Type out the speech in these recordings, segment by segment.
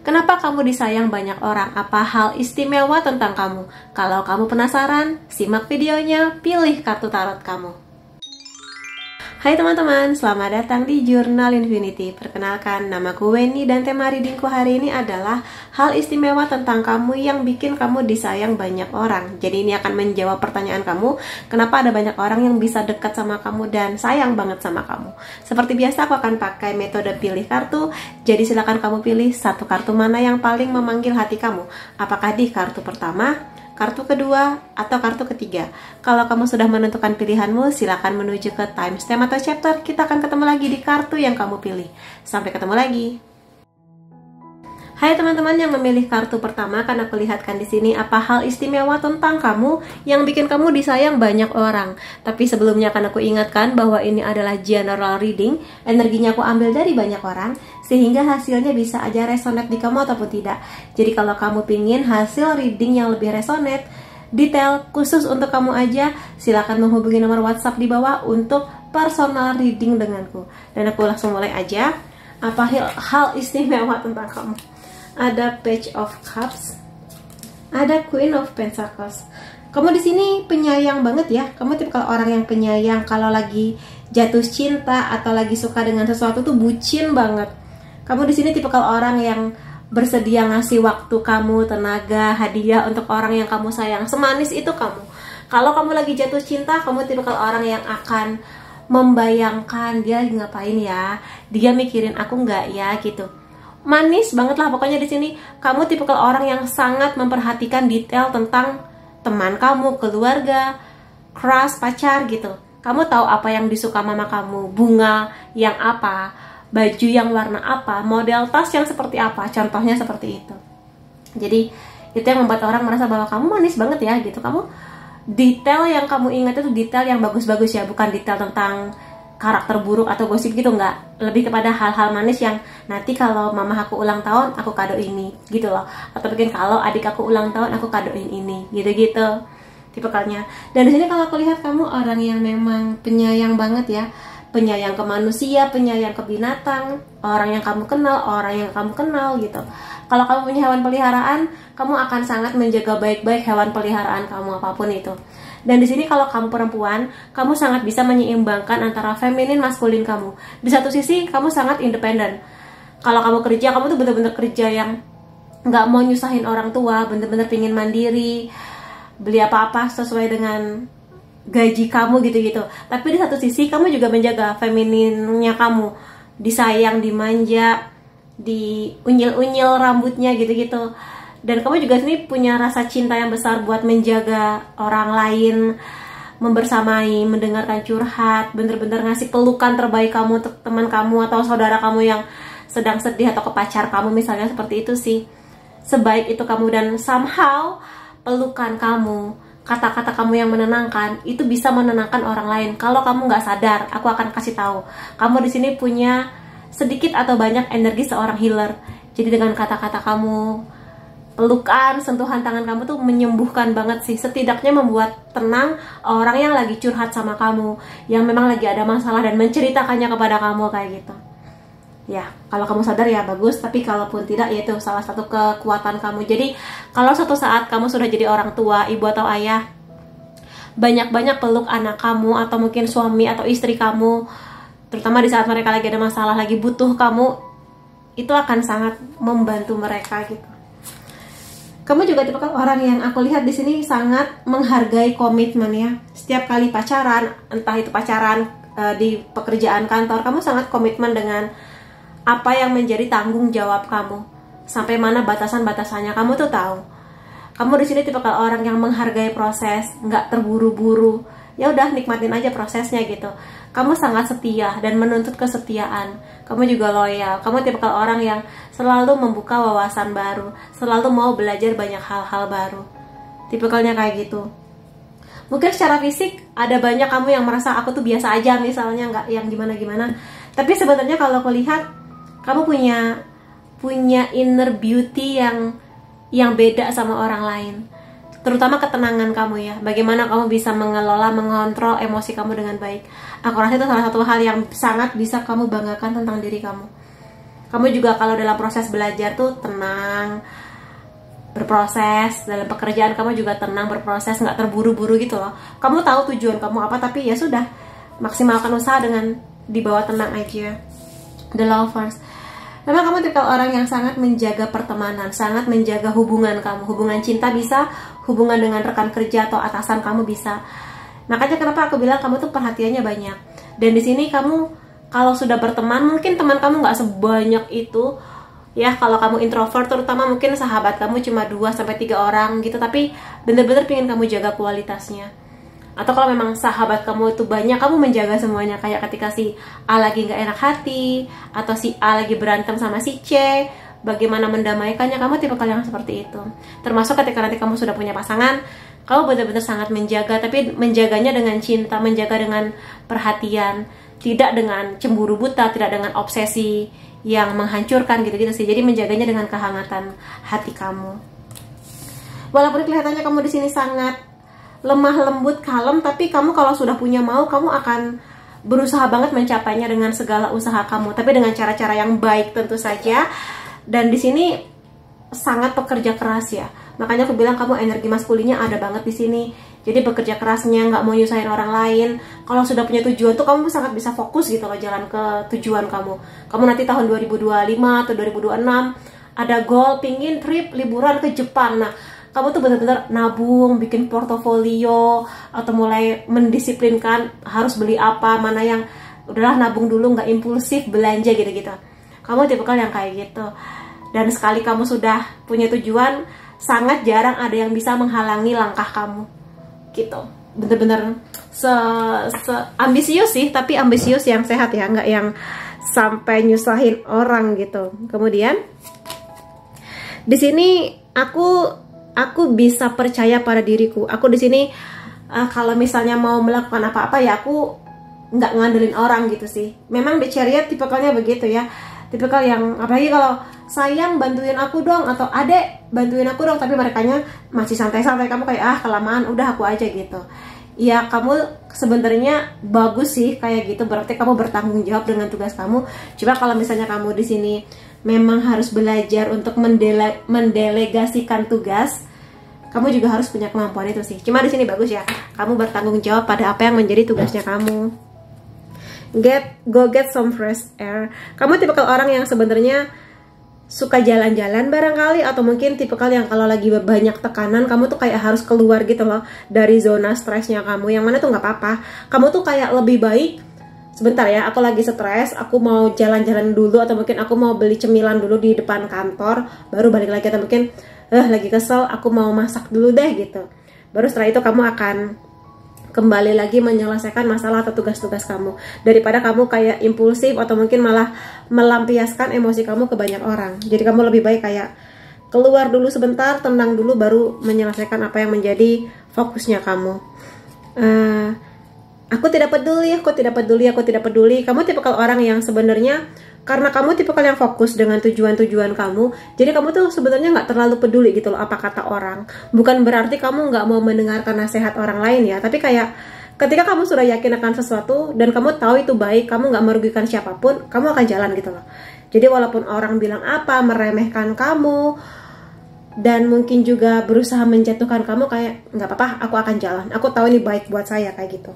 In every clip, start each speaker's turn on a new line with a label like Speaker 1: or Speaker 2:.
Speaker 1: Kenapa kamu disayang banyak orang? Apa hal istimewa tentang kamu? Kalau kamu penasaran, simak videonya, pilih kartu tarot kamu. Hai teman-teman, selamat datang di Jurnal Infinity. Perkenalkan, namaku Weni dan tema readingku hari ini adalah hal istimewa tentang kamu yang bikin kamu disayang banyak orang. Jadi ini akan menjawab pertanyaan kamu, kenapa ada banyak orang yang bisa dekat sama kamu dan sayang banget sama kamu. Seperti biasa aku akan pakai metode pilih kartu, jadi silakan kamu pilih satu kartu mana yang paling memanggil hati kamu. Apakah di kartu pertama, kartu kedua, atau kartu ketiga. Kalau kamu sudah menentukan pilihanmu, silakan menuju ke timestamp atau chapter. Kita akan ketemu lagi di kartu yang kamu pilih. Sampai ketemu lagi. Hai teman-teman yang memilih kartu pertama, akan aku lihatkan di sini apa hal istimewa tentang kamu yang bikin kamu disayang banyak orang. Tapi sebelumnya akan aku ingatkan bahwa ini adalah general reading, energinya aku ambil dari banyak orang, sehingga hasilnya bisa aja resonate di kamu ataupun tidak. Jadi kalau kamu pingin hasil reading yang lebih resonate, detail khusus untuk kamu aja, silakan menghubungi nomor WhatsApp di bawah untuk personal reading denganku. Dan aku langsung mulai aja. Apa hal istimewa tentang kamu? Ada Page of Cups, ada Queen of Pentacles. Kamu di sini penyayang banget ya. Kamu tipikal orang yang penyayang. Kalau lagi jatuh cinta atau lagi suka dengan sesuatu tuh bucin banget. Kamu di sini tipikal orang yang bersedia ngasih waktu kamu, tenaga, hadiah untuk orang yang kamu sayang. Semanis itu kamu. Kalau kamu lagi jatuh cinta, kamu tipikal orang yang akan membayangkan dia ngapain ya, dia mikirin aku nggak ya gitu. Manis banget lah pokoknya di sini. Kamu tipikal orang yang sangat memperhatikan detail tentang teman kamu, keluarga, crush, pacar gitu. Kamu tahu apa yang disuka mama kamu, bunga yang apa, baju yang warna apa, model tas yang seperti apa, contohnya seperti itu. Jadi itu yang membuat orang merasa bahwa kamu manis banget ya gitu. Kamu detail yang kamu ingat itu detail yang bagus-bagus ya, bukan detail tentang karakter buruk atau gosip gitu, nggak. Lebih kepada hal-hal manis yang nanti kalau mama aku ulang tahun aku kado ini gitu loh, atau mungkin kalau adik aku ulang tahun aku kadoin ini gitu-gitu tipikalnya. Dan di sini kalau aku lihat kamu orang yang memang penyayang banget ya, penyayang ke manusia, penyayang ke binatang, orang yang kamu kenal gitu. Kalau kamu punya hewan peliharaan, kamu akan sangat menjaga baik-baik hewan peliharaan kamu apapun itu. Dan di sini kalau kamu perempuan, kamu sangat bisa menyeimbangkan antara feminin maskulin kamu. Di satu sisi kamu sangat independen. Kalau kamu kerja, kamu tuh bener-bener kerja yang nggak mau nyusahin orang tua, bener-bener pingin mandiri, beli apa-apa sesuai dengan gaji kamu gitu-gitu. Tapi di satu sisi kamu juga menjaga femininnya kamu, disayang, dimanja, diunyil-unyil rambutnya gitu-gitu. Dan kamu juga sini punya rasa cinta yang besar buat menjaga orang lain, membersamai, mendengarkan curhat, bener-bener ngasih pelukan terbaik kamu untuk teman kamu atau saudara kamu yang sedang sedih, atau ke pacar kamu misalnya, seperti itu sih. Sebaik itu kamu, dan somehow pelukan kamu, kata-kata kamu yang menenangkan itu bisa menenangkan orang lain. Kalau kamu nggak sadar, aku akan kasih tahu. Kamu di sini punya sedikit atau banyak energi seorang healer. Jadi dengan kata-kata kamu, pelukan, sentuhan tangan kamu tuh menyembuhkan banget sih. Setidaknya membuat tenang orang yang lagi curhat sama kamu, yang memang lagi ada masalah dan menceritakannya kepada kamu kayak gitu. Ya, kalau kamu sadar ya bagus, tapi kalaupun tidak ya itu salah satu kekuatan kamu. Jadi kalau suatu saat kamu sudah jadi orang tua, ibu atau ayah, banyak-banyak peluk anak kamu atau mungkin suami atau istri kamu, terutama di saat mereka lagi ada masalah, lagi butuh kamu, itu akan sangat membantu mereka gitu. Kamu juga tipikal orang yang aku lihat di sini sangat menghargai komitmen ya. Setiap kali pacaran, entah itu pacaran di pekerjaan kantor, kamu sangat komitmen dengan apa yang menjadi tanggung jawab kamu. Sampai mana batasan-batasannya kamu tuh tahu. Kamu di sini tipikal orang yang menghargai proses, nggak terburu-buru. Ya udah, nikmatin aja prosesnya gitu. Kamu sangat setia dan menuntut kesetiaan. Kamu juga loyal. Kamu tipikal orang yang selalu membuka wawasan baru, selalu mau belajar banyak hal-hal baru. Tipikalnya kayak gitu. Mungkin secara fisik ada banyak kamu yang merasa aku tuh biasa aja misalnya, nggak yang gimana-gimana. Tapi sebenarnya kalau aku lihat, kamu punya inner beauty yang beda sama orang lain. Terutama ketenangan kamu ya, bagaimana kamu bisa mengelola, mengontrol emosi kamu dengan baik. Aku rasa itu salah satu hal yang sangat bisa kamu banggakan tentang diri kamu. Kamu juga kalau dalam proses belajar tuh tenang, berproses. Dalam pekerjaan kamu juga tenang, berproses, nggak terburu-buru gitu loh. Kamu tahu tujuan kamu apa, tapi ya sudah, maksimalkan usaha dengan dibawa tenang aja. The Lovers, memang kamu tipe orang yang sangat menjaga pertemanan, sangat menjaga hubungan kamu. Hubungan cinta bisa, hubungan dengan rekan kerja atau atasan kamu bisa. Makanya kenapa aku bilang kamu tuh perhatiannya banyak. Dan di sini kamu kalau sudah berteman, mungkin teman kamu nggak sebanyak itu ya. Kalau kamu introvert terutama, mungkin sahabat kamu cuma 2-3 orang gitu, tapi bener-bener pengen kamu jaga kualitasnya. Atau kalau memang sahabat kamu itu banyak, kamu menjaga semuanya. Kayak ketika si A lagi nggak enak hati, atau si A lagi berantem sama si C, bagaimana mendamaikannya, kamu tipe yang seperti itu. Termasuk ketika nanti kamu sudah punya pasangan, kamu benar-benar sangat menjaga, tapi menjaganya dengan cinta, menjaga dengan perhatian, tidak dengan cemburu buta, tidak dengan obsesi yang menghancurkan gitu-gitu sih. Jadi menjaganya dengan kehangatan hati kamu. Walaupun kelihatannya kamu di sini sangat lemah lembut, kalem, tapi kamu kalau sudah punya mau, kamu akan berusaha banget mencapainya dengan segala usaha kamu, tapi dengan cara-cara yang baik tentu saja. Dan di sini sangat pekerja keras ya. Makanya aku bilang kamu energi maskulinnya ada banget di sini. Jadi bekerja kerasnya, nggak mau nyusahin orang lain. Kalau sudah punya tujuan tuh kamu sangat bisa fokus gitu loh jalan ke tujuan kamu. Kamu nanti tahun 2025 atau 2026 ada goal, pingin trip liburan ke Jepang. Nah, kamu tuh benar-benar nabung, bikin portofolio, atau mulai mendisiplinkan harus beli apa, mana yang udahlah nabung dulu, nggak impulsif belanja gitu-gitu. Kamu tipe yang kayak gitu. Dan sekali kamu sudah punya tujuan, sangat jarang ada yang bisa menghalangi langkah kamu gitu. Bener-bener ambisius sih, tapi ambisius yang sehat ya, nggak yang sampai nyusahin orang gitu. Kemudian di sini aku bisa percaya pada diriku. Aku di sini kalau misalnya mau melakukan apa-apa ya aku nggak ngandelin orang gitu sih. Memang The Chariot tipikalnya begitu ya. Tipikal yang apalagi kalau sayang bantuin aku dong, atau adek bantuin aku dong, tapi merekanya masih santai-santai, kamu kayak kelamaan, udah aku aja gitu. Ya kamu sebenarnya bagus sih kayak gitu, berarti kamu bertanggung jawab dengan tugas kamu. Coba kalau misalnya kamu di sini memang harus belajar untuk mendelegasikan tugas, kamu juga harus punya kemampuan itu sih. Cuma di sini bagus ya, kamu bertanggung jawab pada apa yang menjadi tugasnya kamu. Go get some fresh air. Kamu tipikal orang yang sebenarnya suka jalan-jalan barangkali, atau mungkin tipikal yang kalau lagi banyak tekanan, kamu tuh kayak harus keluar gitu loh dari zona stresnya kamu. Yang mana tuh nggak apa-apa. Kamu tuh kayak lebih baik, sebentar ya, aku lagi stres, aku mau jalan-jalan dulu, atau mungkin aku mau beli cemilan dulu di depan kantor, baru balik lagi. Atau mungkin lagi kesel, aku mau masak dulu deh gitu. Baru setelah itu kamu akan kembali lagi menyelesaikan masalah atau tugas-tugas kamu, daripada kamu kayak impulsif atau mungkin malah melampiaskan emosi kamu ke banyak orang. Jadi kamu lebih baik kayak keluar dulu sebentar, tenang dulu, baru menyelesaikan apa yang menjadi fokusnya kamu. Aku tidak peduli. Kamu tipikal orang yang sebenarnya karena kamu tipikal yang fokus dengan tujuan-tujuan kamu, jadi kamu tuh sebenarnya nggak terlalu peduli gitu loh apa kata orang. Bukan berarti kamu nggak mau mendengarkan nasihat orang lain ya, tapi kayak ketika kamu sudah yakin akan sesuatu dan kamu tahu itu baik, kamu nggak merugikan siapapun, kamu akan jalan gitu loh. Jadi walaupun orang bilang apa, meremehkan kamu, dan mungkin juga berusaha menjatuhkan kamu, kayak nggak apa-apa, aku akan jalan. Aku tahu ini baik buat saya kayak gitu.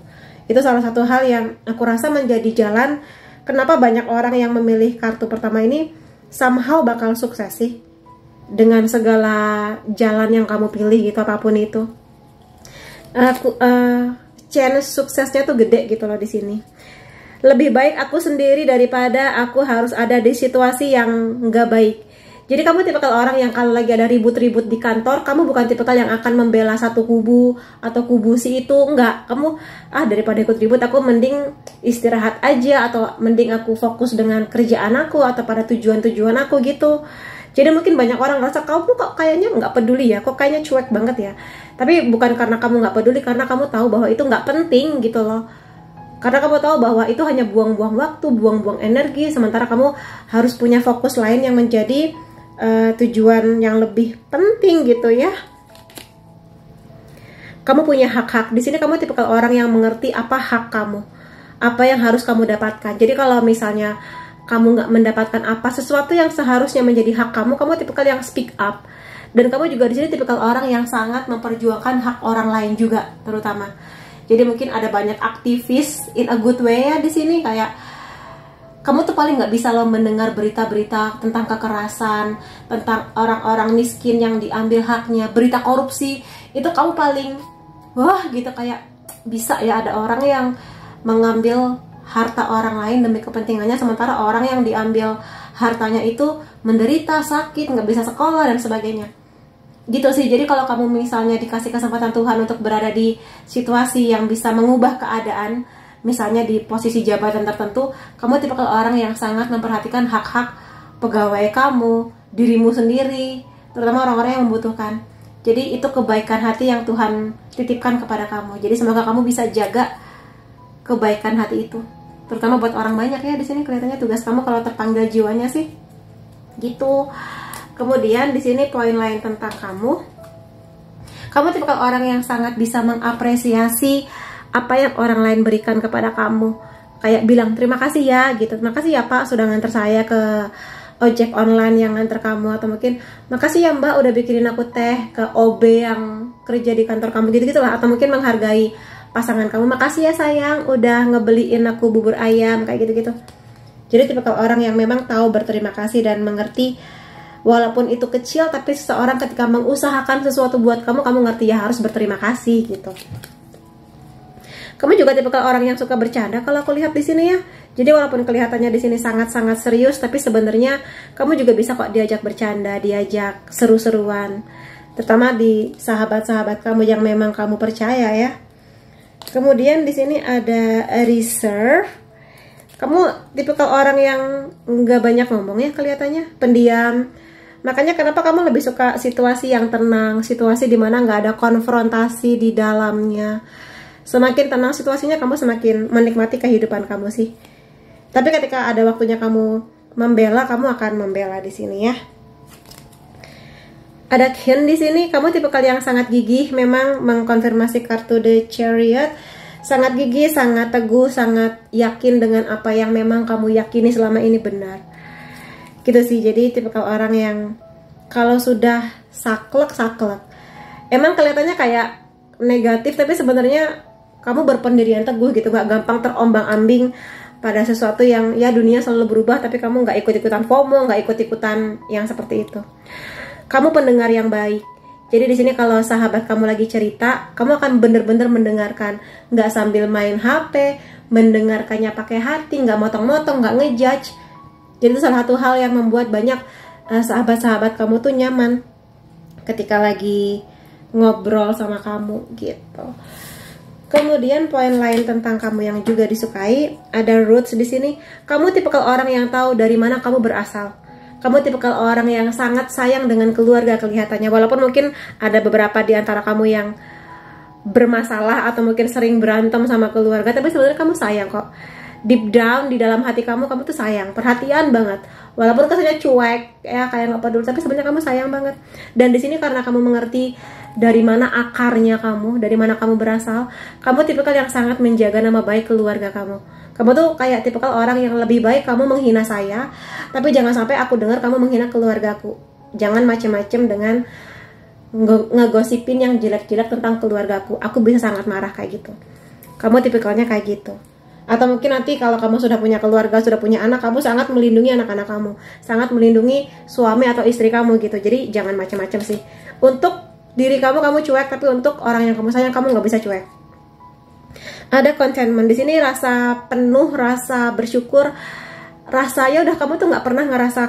Speaker 1: Itu salah satu hal yang aku rasa menjadi jalan. Kenapa banyak orang yang memilih kartu pertama ini somehow bakal sukses sih dengan segala jalan yang kamu pilih gitu, apapun itu. Chance suksesnya tuh gede gitu loh di sini. Lebih baik aku sendiri daripada aku harus ada di situasi yang nggak baik. Jadi kamu tipikal orang yang kalau lagi ada ribut-ribut di kantor, kamu bukan tipikal yang akan membela satu kubu atau kubu si itu, enggak. Kamu daripada ikut ribut, aku mending istirahat aja, atau mending aku fokus dengan kerjaan aku atau pada tujuan-tujuan aku gitu. Jadi mungkin banyak orang ngerasa kamu kok kayaknya nggak peduli ya, kok kayaknya cuek banget ya. Tapi bukan karena kamu nggak peduli, karena kamu tahu bahwa itu nggak penting gitu loh. Karena kamu tahu bahwa itu hanya buang-buang waktu, buang-buang energi, sementara kamu harus punya fokus lain yang menjadi tujuan yang lebih penting gitu ya. Kamu punya hak-hak. Di sini kamu tipikal orang yang mengerti apa hak kamu, apa yang harus kamu dapatkan. Jadi kalau misalnya kamu nggak mendapatkan apa, sesuatu yang seharusnya menjadi hak kamu, kamu tipikal yang speak up. Dan kamu juga di sini tipikal orang yang sangat memperjuangkan hak orang lain juga, terutama. Jadi mungkin ada banyak aktivis in a good way ya di sini, kayak kamu tuh paling nggak bisa loh mendengar berita-berita tentang kekerasan, tentang orang-orang miskin yang diambil haknya, berita korupsi, itu kamu paling wah gitu, kayak bisa ya ada orang yang mengambil harta orang lain demi kepentingannya, sementara orang yang diambil hartanya itu menderita, sakit, nggak bisa sekolah dan sebagainya. Gitu sih. Jadi kalau kamu misalnya dikasih kesempatan Tuhan untuk berada di situasi yang bisa mengubah keadaan, misalnya di posisi jabatan tertentu, kamu tipikal orang yang sangat memperhatikan hak-hak pegawai kamu, dirimu sendiri, terutama orang-orang yang membutuhkan. Jadi itu kebaikan hati yang Tuhan titipkan kepada kamu. Jadi semoga kamu bisa jaga kebaikan hati itu, terutama buat orang banyak ya. Di sini kelihatannya tugas kamu kalau terpanggil jiwanya sih gitu. Kemudian di sini poin lain tentang kamu tipikal orang yang sangat bisa mengapresiasi apa yang orang lain berikan kepada kamu, kayak bilang terima kasih ya gitu, terima kasih ya Pak sudah nganter saya ke ojek online yang nganter kamu, atau mungkin makasih ya Mbak udah bikinin aku teh, ke OB yang kerja di kantor kamu, gitu-gitu lah. Atau mungkin menghargai pasangan kamu, makasih ya sayang udah ngebeliin aku bubur ayam, kayak gitu-gitu. Jadi tipikal orang yang memang tahu berterima kasih dan mengerti walaupun itu kecil, tapi seseorang ketika mengusahakan sesuatu buat kamu, kamu ngerti ya harus berterima kasih gitu. Kamu juga tipikal orang yang suka bercanda kalau aku lihat di sini ya. Jadi walaupun kelihatannya di sini sangat-sangat serius, tapi sebenarnya kamu juga bisa kok diajak bercanda, diajak seru-seruan, terutama di sahabat-sahabat kamu yang memang kamu percaya ya. Kemudian di sini ada reserve. Kamu tipikal orang yang nggak banyak ngomong ya kelihatannya, pendiam. Makanya kenapa kamu lebih suka situasi yang tenang, situasi dimana nggak ada konfrontasi di dalamnya. Semakin tenang situasinya, kamu semakin menikmati kehidupan kamu sih. Tapi ketika ada waktunya kamu membela, kamu akan membela di sini ya. Ada Ken di sini, kamu tipikal yang sangat gigih, memang mengkonfirmasi kartu The Chariot. Sangat gigih, sangat teguh, sangat yakin dengan apa yang memang kamu yakini selama ini benar. Gitu sih, jadi tipikal orang yang kalau sudah saklek. Emang kelihatannya kayak negatif, tapi sebenarnya kamu berpendirian teguh gitu, gak gampang terombang-ambing pada sesuatu yang ya dunia selalu berubah, tapi kamu gak ikut-ikutan FOMO, gak ikut-ikutan yang seperti itu. Kamu pendengar yang baik. Jadi di sini kalau sahabat kamu lagi cerita, kamu akan bener-bener mendengarkan, gak sambil main HP, mendengarkannya pakai hati, gak motong-motong, gak ngejudge. Jadi itu salah satu hal yang membuat banyak sahabat-sahabat kamu tuh nyaman ketika lagi ngobrol sama kamu gitu. Kemudian poin lain tentang kamu yang juga disukai, ada roots di sini. Kamu tipikal orang yang tahu dari mana kamu berasal. Kamu tipikal orang yang sangat sayang dengan keluarga kelihatannya. Walaupun mungkin ada beberapa di antara kamu yang bermasalah atau mungkin sering berantem sama keluarga, tapi sebenarnya kamu sayang kok. Deep down di dalam hati kamu tuh sayang, perhatian banget. Walaupun kesannya cuek, ya kayak nggak peduli, tapi sebenarnya kamu sayang banget. Dan di sini karena kamu mengerti dari mana akarnya kamu, dari mana kamu berasal, kamu tipikal yang sangat menjaga nama baik keluarga kamu. Kamu tuh kayak tipikal orang yang lebih baik kamu menghina saya, tapi jangan sampai aku dengar kamu menghina keluargaku. Jangan macem-macem dengan ngegosipin yang jelek-jelek tentang keluargaku. Aku bisa sangat marah kayak gitu. Kamu tipikalnya kayak gitu. Atau mungkin nanti kalau kamu sudah punya keluarga, sudah punya anak, kamu sangat melindungi anak-anak kamu, sangat melindungi suami atau istri kamu gitu. Jadi jangan macam-macam sih. Untuk diri kamu cuek, tapi untuk orang yang kamu sayang kamu nggak bisa cuek. Ada contentment di sini, rasa penuh, rasa bersyukur, rasanya udah kamu tuh nggak pernah ngerasa.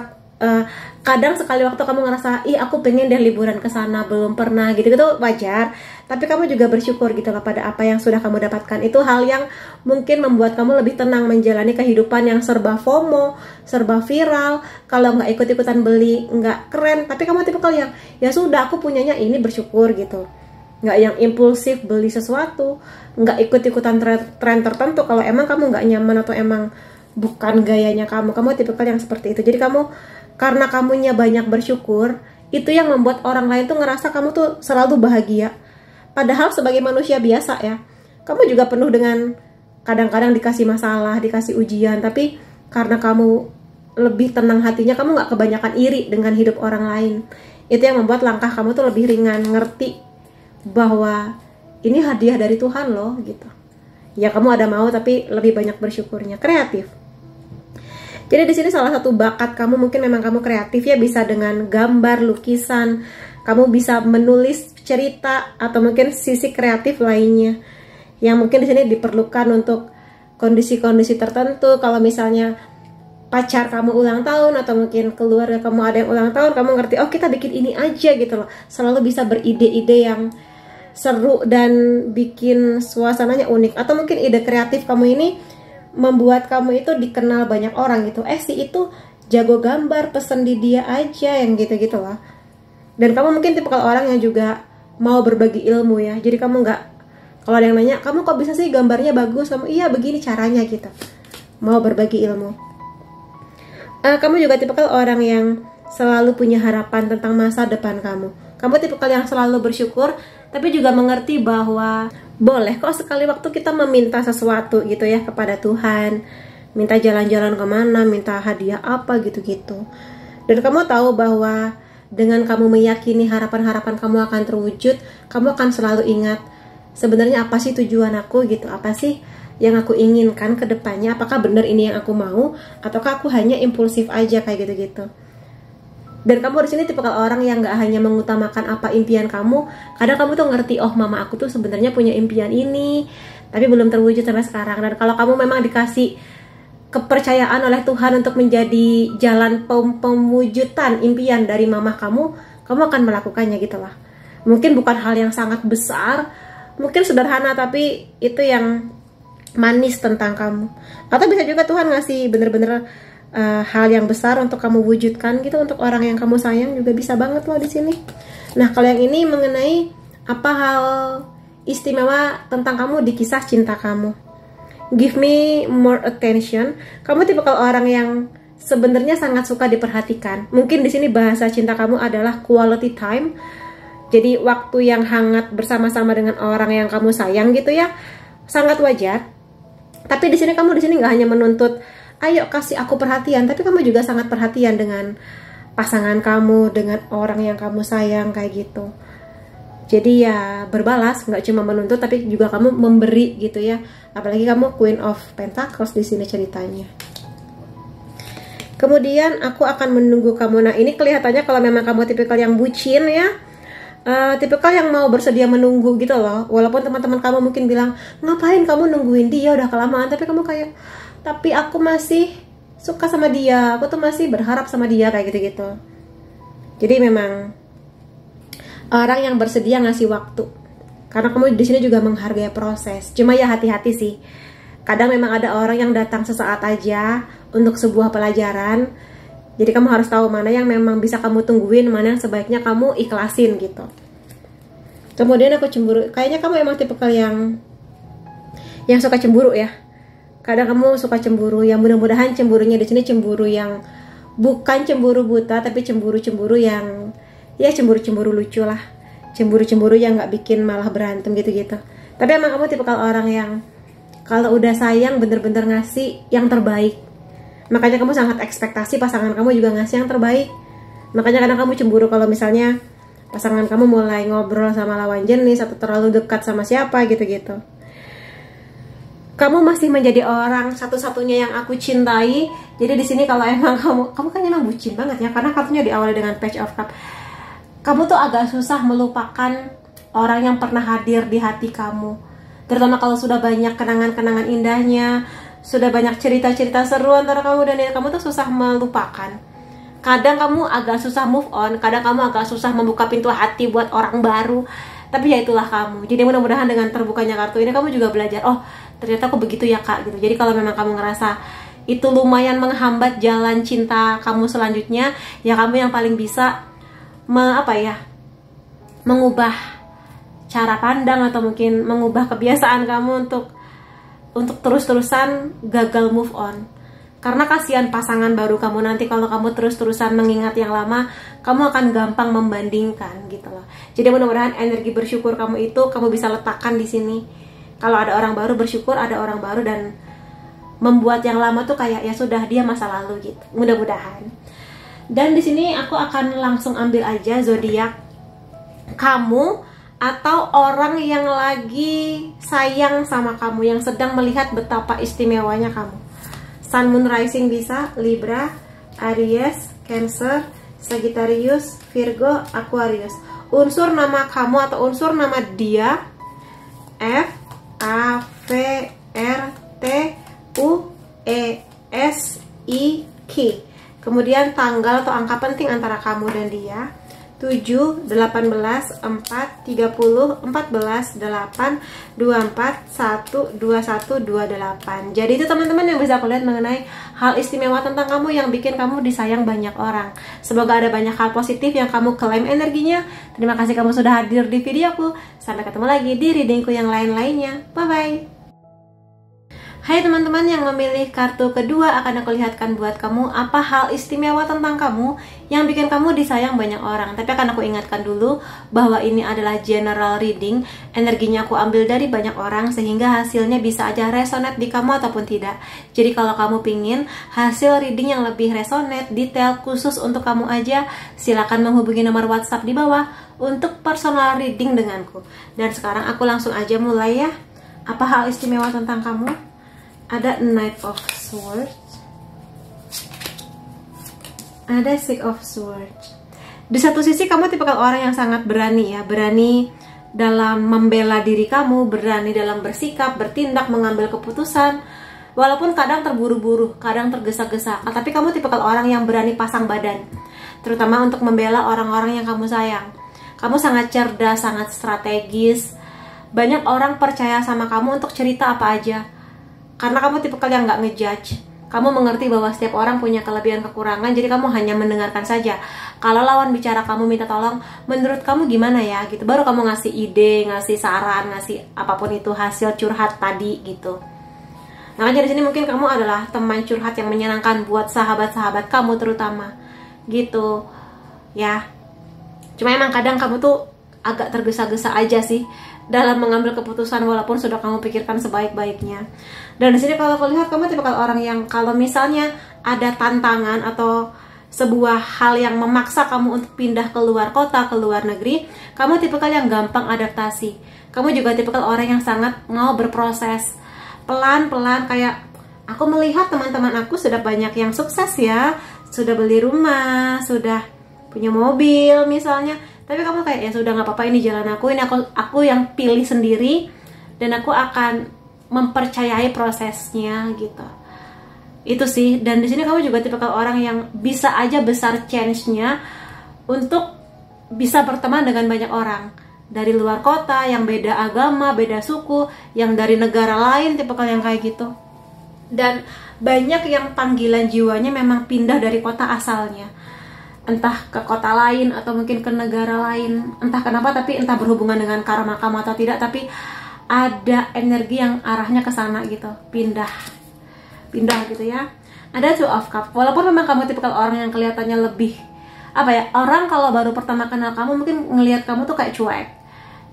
Speaker 1: Kadang sekali waktu kamu ngerasa, ih aku pengen deh liburan ke sana, belum pernah gitu-gitu, wajar. Tapi kamu juga bersyukur gitu lah pada apa yang sudah kamu dapatkan. Itu hal yang mungkin membuat kamu lebih tenang menjalani kehidupan yang serba FOMO, serba viral. Kalau nggak ikut-ikutan beli, nggak keren. Tapi kamu tipikal yang, ya sudah aku punyanya ini, bersyukur gitu. Nggak yang impulsif beli sesuatu, nggak ikut-ikutan tren tertentu. Kalau emang kamu nggak nyaman atau emang bukan gayanya kamu tipikal yang seperti itu. Jadi kamu, karena kamunya banyak bersyukur, itu yang membuat orang lain tuh ngerasa kamu tuh selalu bahagia. Padahal sebagai manusia biasa ya, kamu juga penuh dengan kadang-kadang dikasih masalah, dikasih ujian. Tapi karena kamu lebih tenang hatinya, kamu nggak kebanyakan iri dengan hidup orang lain. Itu yang membuat langkah kamu tuh lebih ringan, ngerti bahwa ini hadiah dari Tuhan loh gitu. Ya kamu ada mau tapi lebih banyak bersyukurnya. Kreatif. Jadi di sini salah satu bakat kamu mungkin memang kamu kreatif ya, bisa dengan gambar, lukisan, kamu bisa menulis cerita atau mungkin sisi kreatif lainnya yang mungkin di sini diperlukan untuk kondisi-kondisi tertentu. Kalau misalnya pacar kamu ulang tahun atau mungkin keluarga kamu ada yang ulang tahun, kamu ngerti, oh kita bikin ini aja gitu loh. Selalu bisa beride-ide yang seru dan bikin suasananya unik. Atau mungkin ide kreatif kamu ini membuat kamu itu dikenal banyak orang gitu. Si itu jago gambar, pesen di dia aja, yang gitu-gitu lah. Dan kamu mungkin tipe orang yang juga mau berbagi ilmu ya. Jadi kamu nggak, kalau ada yang nanya, kamu kok bisa sih gambarnya bagus? Kamu, iya begini caranya gitu. Mau berbagi ilmu. Kamu juga tipe orang yang selalu punya harapan tentang masa depan kamu. Kamu tipe yang selalu bersyukur, tapi juga mengerti bahwa boleh kok sekali waktu kita meminta sesuatu gitu ya kepada Tuhan. Minta jalan-jalan kemana, minta hadiah apa gitu-gitu. Dan kamu tahu bahwa dengan kamu meyakini harapan-harapan kamu akan terwujud, kamu akan selalu ingat, sebenarnya apa sih tujuan aku gitu, apa sih yang aku inginkan ke depannya, apakah benar ini yang aku mau, ataukah aku hanya impulsif aja kayak gitu-gitu. Dan kamu di sini tipe orang yang nggak hanya mengutamakan apa impian kamu, kadang kamu tuh ngerti, oh mama aku tuh sebenarnya punya impian ini, tapi belum terwujud sampai sekarang. Dan kalau kamu memang dikasih kepercayaan oleh Tuhan untuk menjadi jalan pemwujudan impian dari mama kamu, kamu akan melakukannya gitu lah. Mungkin bukan hal yang sangat besar, mungkin sederhana, tapi itu yang manis tentang kamu. Atau bisa juga Tuhan ngasih bener-bener hal yang besar untuk kamu wujudkan gitu, untuk orang yang kamu sayang juga bisa banget loh di sini. Nah, kalau yang ini mengenai apa hal istimewa tentang kamu di kisah cinta kamu. Give me more attention. Kamu tipe orang yang sebenarnya sangat suka diperhatikan. Mungkin di sini bahasa cinta kamu adalah quality time. Jadi waktu yang hangat bersama-sama dengan orang yang kamu sayang gitu ya. Sangat wajar. Tapi di sini kamu nggak hanya menuntut ayo kasih aku perhatian, tapi kamu juga sangat perhatian dengan pasangan kamu, dengan orang yang kamu sayang kayak gitu. Jadi ya berbalas, nggak cuma menuntut tapi juga kamu memberi gitu ya. Apalagi kamu Queen of Pentacles di sini ceritanya. Kemudian aku akan menunggu kamu. Nah, ini kelihatannya kalau memang kamu tipikal yang bucin ya. Tipikal yang mau bersedia menunggu gitu loh. Walaupun teman-teman kamu mungkin bilang, ngapain kamu nungguin dia udah kelamaan, tapi kamu kayak, tapi aku masih suka sama dia, aku tuh masih berharap sama dia kayak gitu-gitu. Jadi memang orang yang bersedia ngasih waktu, karena kamu di sini juga menghargai proses. Cuma ya hati-hati sih. Kadang memang ada orang yang datang sesaat aja untuk sebuah pelajaran. Jadi kamu harus tahu mana yang memang bisa kamu tungguin, mana yang sebaiknya kamu ikhlasin gitu. Kemudian aku cemburu. Kayaknya kamu emang tipe yang suka cemburu ya. Kadang kamu suka cemburu, ya mudah-mudahan cemburunya di sini cemburu yang bukan cemburu buta, tapi cemburu-cemburu yang ya cemburu-cemburu lucu lah, cemburu-cemburu yang nggak bikin malah berantem gitu-gitu. Tapi emang kamu tipe orang yang kalau udah sayang bener-bener ngasih yang terbaik. Makanya kamu sangat ekspektasi pasangan kamu juga ngasih yang terbaik. Makanya kadang kamu cemburu kalau misalnya pasangan kamu mulai ngobrol sama lawan jenis atau terlalu dekat sama siapa gitu-gitu. Kamu masih menjadi orang satu-satunya yang aku cintai. Jadi di sini kalau emang kamu kan emang bucin banget ya, karena kartunya diawali dengan Page of Cups. Kamu tuh agak susah melupakan orang yang pernah hadir di hati kamu. Terutama kalau sudah banyak kenangan-kenangan indahnya, sudah banyak cerita-cerita seru antara kamu dan dia, kamu tuh susah melupakan. Kadang kamu agak susah move on, kadang kamu agak susah membuka pintu hati buat orang baru. Tapi ya itulah kamu. Jadi mudah-mudahan dengan terbukanya kartu ini kamu juga belajar, oh ternyata aku begitu ya kak gitu. Jadi kalau memang kamu ngerasa itu lumayan menghambat jalan cinta kamu selanjutnya, ya kamu yang paling bisa mengubah cara pandang atau mungkin mengubah kebiasaan kamu untuk terus-terusan gagal move on. Karena kasihan pasangan baru kamu nanti kalau kamu terus-terusan mengingat yang lama, kamu akan gampang membandingkan gitu loh. Jadi mudah-mudahan energi bersyukur kamu itu kamu bisa letakkan di sini. Kalau ada orang baru bersyukur, ada orang baru, dan membuat yang lama tuh kayak ya sudah dia masa lalu gitu. Mudah-mudahan. Dan di sini aku akan langsung ambil aja zodiak kamu atau orang yang lagi sayang sama kamu, yang sedang melihat betapa istimewanya kamu. Sun, Moon, Rising bisa Libra, Aries, Cancer, Sagittarius, Virgo, Aquarius. Unsur nama kamu atau unsur nama dia F, A, V, R, T, U, E, S, I, K. Kemudian tanggal atau angka penting antara kamu dan dia 7, 18, 4, 30, 14, 8, 24, 1, 21, 28. Jadi itu teman-teman yang bisa aku lihat mengenai hal istimewa tentang kamu yang bikin kamu disayang banyak orang. Semoga ada banyak hal positif yang kamu klaim energinya. Terima kasih kamu sudah hadir di videoku. Sampai ketemu lagi di readingku yang lain-lainnya. Bye-bye. Hai teman-teman yang memilih kartu kedua, akan aku lihatkan buat kamu apa hal istimewa tentang kamu yang bikin kamu disayang banyak orang. Tapi akan aku ingatkan dulu bahwa ini adalah general reading. Energinya aku ambil dari banyak orang sehingga hasilnya bisa aja resonate di kamu ataupun tidak. Jadi kalau kamu pingin hasil reading yang lebih resonate, detail, khusus untuk kamu aja, silakan menghubungi nomor WhatsApp di bawah untuk personal reading denganku. Dan sekarang aku langsung aja mulai ya. Apa hal istimewa tentang kamu? Ada Knight of Swords, ada Six of Swords. Di satu sisi kamu tipikal orang yang sangat berani ya, berani dalam membela diri kamu, berani dalam bersikap, bertindak, mengambil keputusan. Walaupun kadang terburu-buru, kadang tergesa-gesa, tapi kamu tipikal orang yang berani pasang badan, terutama untuk membela orang-orang yang kamu sayang. Kamu sangat cerdas, sangat strategis. Banyak orang percaya sama kamu untuk cerita apa aja. Karena kamu tipikal yang nggak ngejudge. Kamu mengerti bahwa setiap orang punya kelebihan kekurangan, jadi kamu hanya mendengarkan saja. Kalau lawan bicara kamu minta tolong, menurut kamu gimana ya gitu, baru kamu ngasih ide, ngasih saran, ngasih apapun itu hasil curhat tadi gitu. Makanya di sini mungkin kamu adalah teman curhat yang menyenangkan buat sahabat-sahabat kamu terutama gitu ya. Cuma emang kadang kamu tuh agak tergesa-gesa aja sih dalam mengambil keputusan walaupun sudah kamu pikirkan sebaik-baiknya. Dan di sini kalau aku lihat kamu tipikal orang yang kalau misalnya ada tantangan atau sebuah hal yang memaksa kamu untuk pindah ke luar kota, ke luar negeri, kamu tipikal yang gampang adaptasi. Kamu juga tipikal orang yang sangat mau berproses pelan-pelan. Kayak aku melihat teman-teman aku sudah banyak yang sukses ya, sudah beli rumah, sudah punya mobil misalnya. Tapi kamu kayak ya sudah nggak apa-apa, ini jalan aku, ini aku yang pilih sendiri dan aku akan mempercayai prosesnya gitu. Itu sih. Dan di sini kamu juga tipikal orang yang bisa aja besar chance-nya untuk bisa berteman dengan banyak orang dari luar kota, yang beda agama, beda suku, yang dari negara lain, tipikal yang kayak gitu. Dan banyak yang panggilan jiwanya memang pindah dari kota asalnya, entah ke kota lain atau mungkin ke negara lain, entah kenapa, tapi entah berhubungan dengan karma kamu atau tidak, tapi ada energi yang arahnya ke sana gitu, pindah gitu ya. Ada Two of Cups. Walaupun memang kamu tipikal orang yang kelihatannya lebih apa ya, orang kalau baru pertama kenal kamu mungkin ngelihat kamu tuh kayak cuek,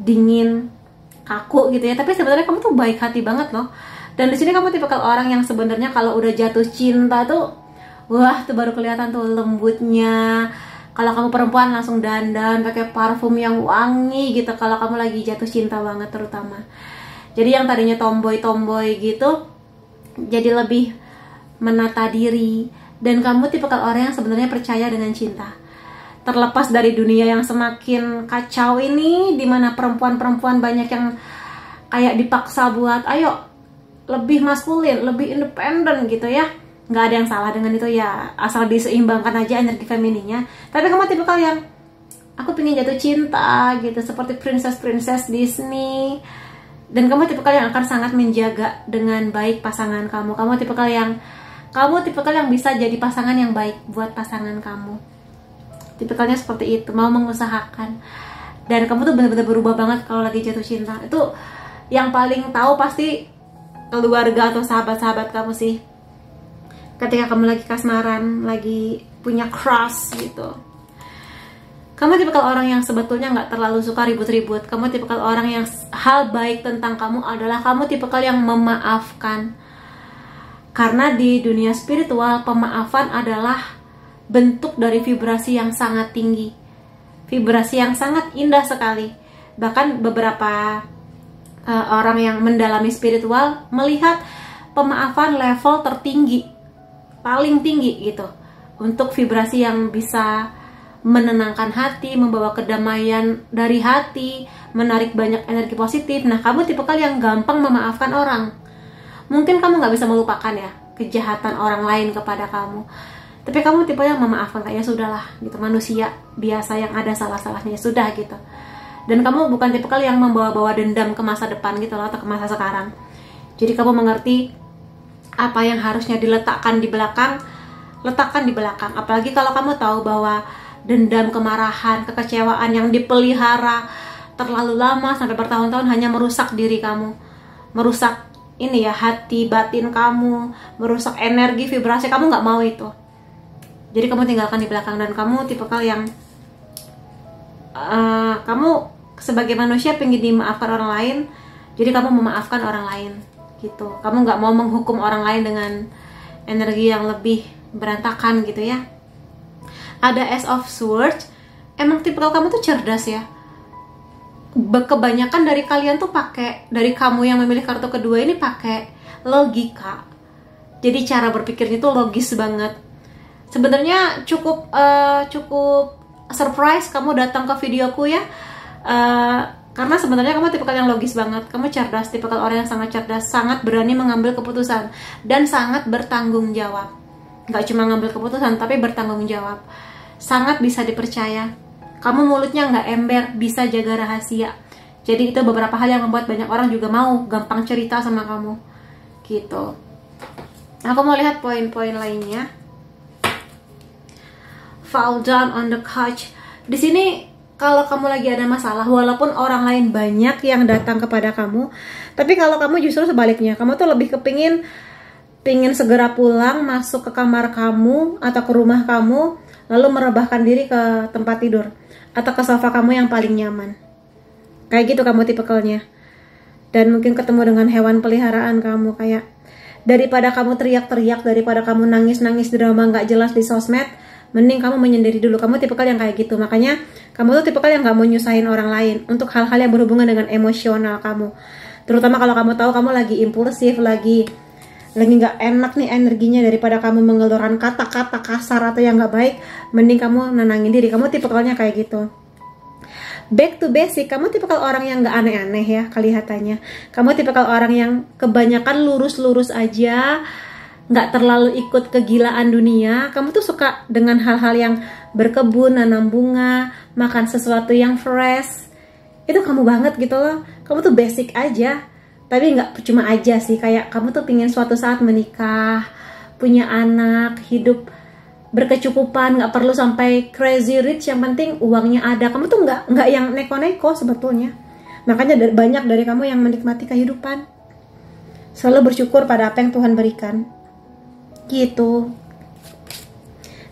Speaker 1: dingin, kaku gitu ya, tapi sebenarnya kamu tuh baik hati banget loh. Dan di sini kamu tipikal orang yang sebenarnya kalau udah jatuh cinta tuh wah, tuh baru kelihatan tuh lembutnya. Kalau kamu perempuan langsung dandan pakai parfum yang wangi gitu kalau kamu lagi jatuh cinta banget terutama. Jadi yang tadinya tomboy gitu jadi lebih menata diri. Dan kamu tipikal orang yang sebenarnya percaya dengan cinta. Terlepas dari dunia yang semakin kacau ini, dimana perempuan-perempuan banyak yang kayak dipaksa buat ayo lebih maskulin, lebih independen gitu ya. Nggak ada yang salah dengan itu ya, asal diseimbangkan aja energi femininnya. Tapi kamu tipikal yang aku pengen jatuh cinta gitu, seperti princess Disney. Dan kamu tipikal yang akan sangat menjaga dengan baik pasangan kamu. Kamu tipikal yang bisa jadi pasangan yang baik buat pasangan kamu. Tipikalnya seperti itu, mau mengusahakan. Dan kamu tuh benar-benar berubah banget kalau lagi jatuh cinta. Itu yang paling tahu pasti keluarga atau sahabat-sahabat kamu sih. Ketika kamu lagi kasmaran, lagi punya crush gitu. Kamu tipikal orang yang sebetulnya nggak terlalu suka ribut-ribut. Kamu tipikal orang yang hal baik tentang kamu adalah kamu tipikal yang memaafkan. Karena di dunia spiritual, pemaafan adalah bentuk dari vibrasi yang sangat tinggi, vibrasi yang sangat indah sekali. Bahkan beberapa orang yang mendalami spiritual melihat pemaafan level tertinggi, paling tinggi gitu, untuk vibrasi yang bisa menenangkan hati, membawa kedamaian dari hati, menarik banyak energi positif. Nah, kamu tipikal yang gampang memaafkan orang. Mungkin kamu nggak bisa melupakan ya kejahatan orang lain kepada kamu, tapi kamu tipe yang memaafkan, kayak sudahlah gitu, manusia biasa yang ada salah-salahnya, sudah gitu. Dan kamu bukan tipikal yang membawa-bawa dendam ke masa depan gitu loh, atau ke masa sekarang. Jadi kamu mengerti apa yang harusnya diletakkan di belakang, letakkan di belakang. Apalagi kalau kamu tahu bahwa dendam, kemarahan, kekecewaan yang dipelihara terlalu lama sampai bertahun-tahun hanya merusak diri kamu, merusak ini ya, hati batin kamu, merusak energi, vibrasi. Kamu nggak mau itu. Jadi kamu tinggalkan di belakang. Dan kamu tipikal yang kamu sebagai manusia pengen dimaafkan orang lain, jadi kamu memaafkan orang lain gitu. Kamu nggak mau menghukum orang lain dengan energi yang lebih berantakan gitu ya. Ada Ace of Swords. Emang tipikal kamu tuh cerdas ya. Kebanyakan dari kalian tuh dari kamu yang memilih kartu kedua ini pakai logika. Jadi cara berpikirnya tuh logis banget. Sebenarnya cukup surprise kamu datang ke videoku ya. Karena sebenarnya kamu tipikal yang logis banget. Kamu cerdas, tipikal orang yang sangat cerdas, sangat berani mengambil keputusan, dan sangat bertanggung jawab. Gak cuma ngambil keputusan, tapi bertanggung jawab. Sangat bisa dipercaya. Kamu mulutnya nggak ember, bisa jaga rahasia. Jadi itu beberapa hal yang membuat banyak orang juga mau gampang cerita sama kamu gitu. Aku mau lihat poin-poin lainnya. Fall down on the couch. Di sini kalau kamu lagi ada masalah, walaupun orang lain banyak yang datang kepada kamu, tapi kalau kamu justru sebaliknya, kamu tuh lebih pingin segera pulang, masuk ke kamar kamu atau ke rumah kamu, lalu merebahkan diri ke tempat tidur atau ke sofa kamu yang paling nyaman. Kayak gitu kamu tipikalnya. Dan mungkin ketemu dengan hewan peliharaan kamu, kayak daripada kamu teriak-teriak, daripada kamu nangis-nangis drama gak jelas di sosmed, mending kamu menyendiri dulu. Kamu tipikal yang kayak gitu. Makanya kamu tuh tipikal yang gak mau nyusahin orang lain untuk hal-hal yang berhubungan dengan emosional kamu. Terutama kalau kamu tahu kamu lagi impulsif, lagi nggak enak nih energinya, daripada kamu mengeluarkan kata-kata kasar atau yang nggak baik, mending kamu nenangin diri. Kamu tipikalnya kayak gitu. Back to basic, kamu tipikal orang yang nggak aneh-aneh ya kelihatannya. Kamu tipikal orang yang kebanyakan lurus-lurus aja, nggak terlalu ikut kegilaan dunia. Kamu tuh suka dengan hal-hal yang berkebun, nanam bunga, makan sesuatu yang fresh. Itu kamu banget gitu loh. Kamu tuh basic aja. Tapi nggak cuma aja sih, kayak kamu tuh pingin suatu saat menikah, punya anak, hidup berkecukupan, nggak perlu sampai crazy rich, yang penting uangnya ada. Kamu tuh nggak yang neko-neko sebetulnya. Makanya banyak dari kamu yang menikmati kehidupan, selalu bersyukur pada apa yang Tuhan berikan, gitu.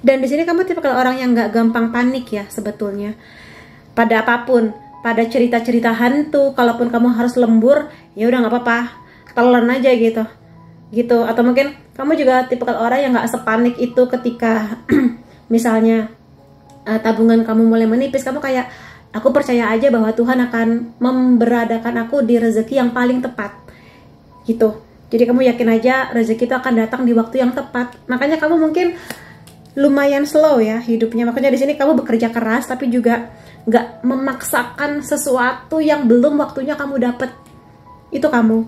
Speaker 1: Dan di sini kamu tipe orang yang nggak gampang panik ya sebetulnya. Pada apapun, pada cerita-cerita hantu, kalaupun kamu harus lembur, ya udah nggak apa-apa, telan aja gitu. Atau mungkin kamu juga tipikal orang yang nggak sepanik itu ketika misalnya tabungan kamu mulai menipis. Kamu kayak, aku percaya aja bahwa Tuhan akan memberadakan aku di rezeki yang paling tepat gitu. Jadi kamu yakin aja rezeki itu akan datang di waktu yang tepat. Makanya kamu mungkin lumayan slow ya hidupnya. Makanya di sini kamu bekerja keras, tapi juga nggak memaksakan sesuatu yang belum waktunya kamu dapat. Itu kamu.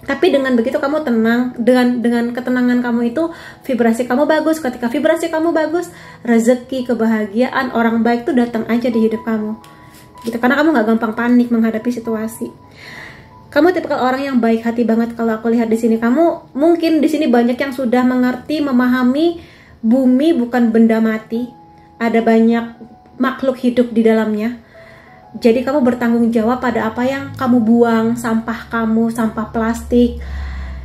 Speaker 1: Tapi dengan begitu kamu tenang, dengan ketenangan kamu itu vibrasi kamu bagus. Ketika vibrasi kamu bagus, rezeki, kebahagiaan, orang baik tuh datang aja di hidup kamu. Gitu, karena kamu nggak gampang panik menghadapi situasi. Kamu tipikal orang yang baik hati banget. Kalau aku lihat di sini, kamu mungkin di sini banyak yang sudah mengerti, memahami bumi bukan benda mati. Ada banyak makhluk hidup di dalamnya. Jadi kamu bertanggung jawab pada apa yang kamu buang, sampah kamu, sampah plastik.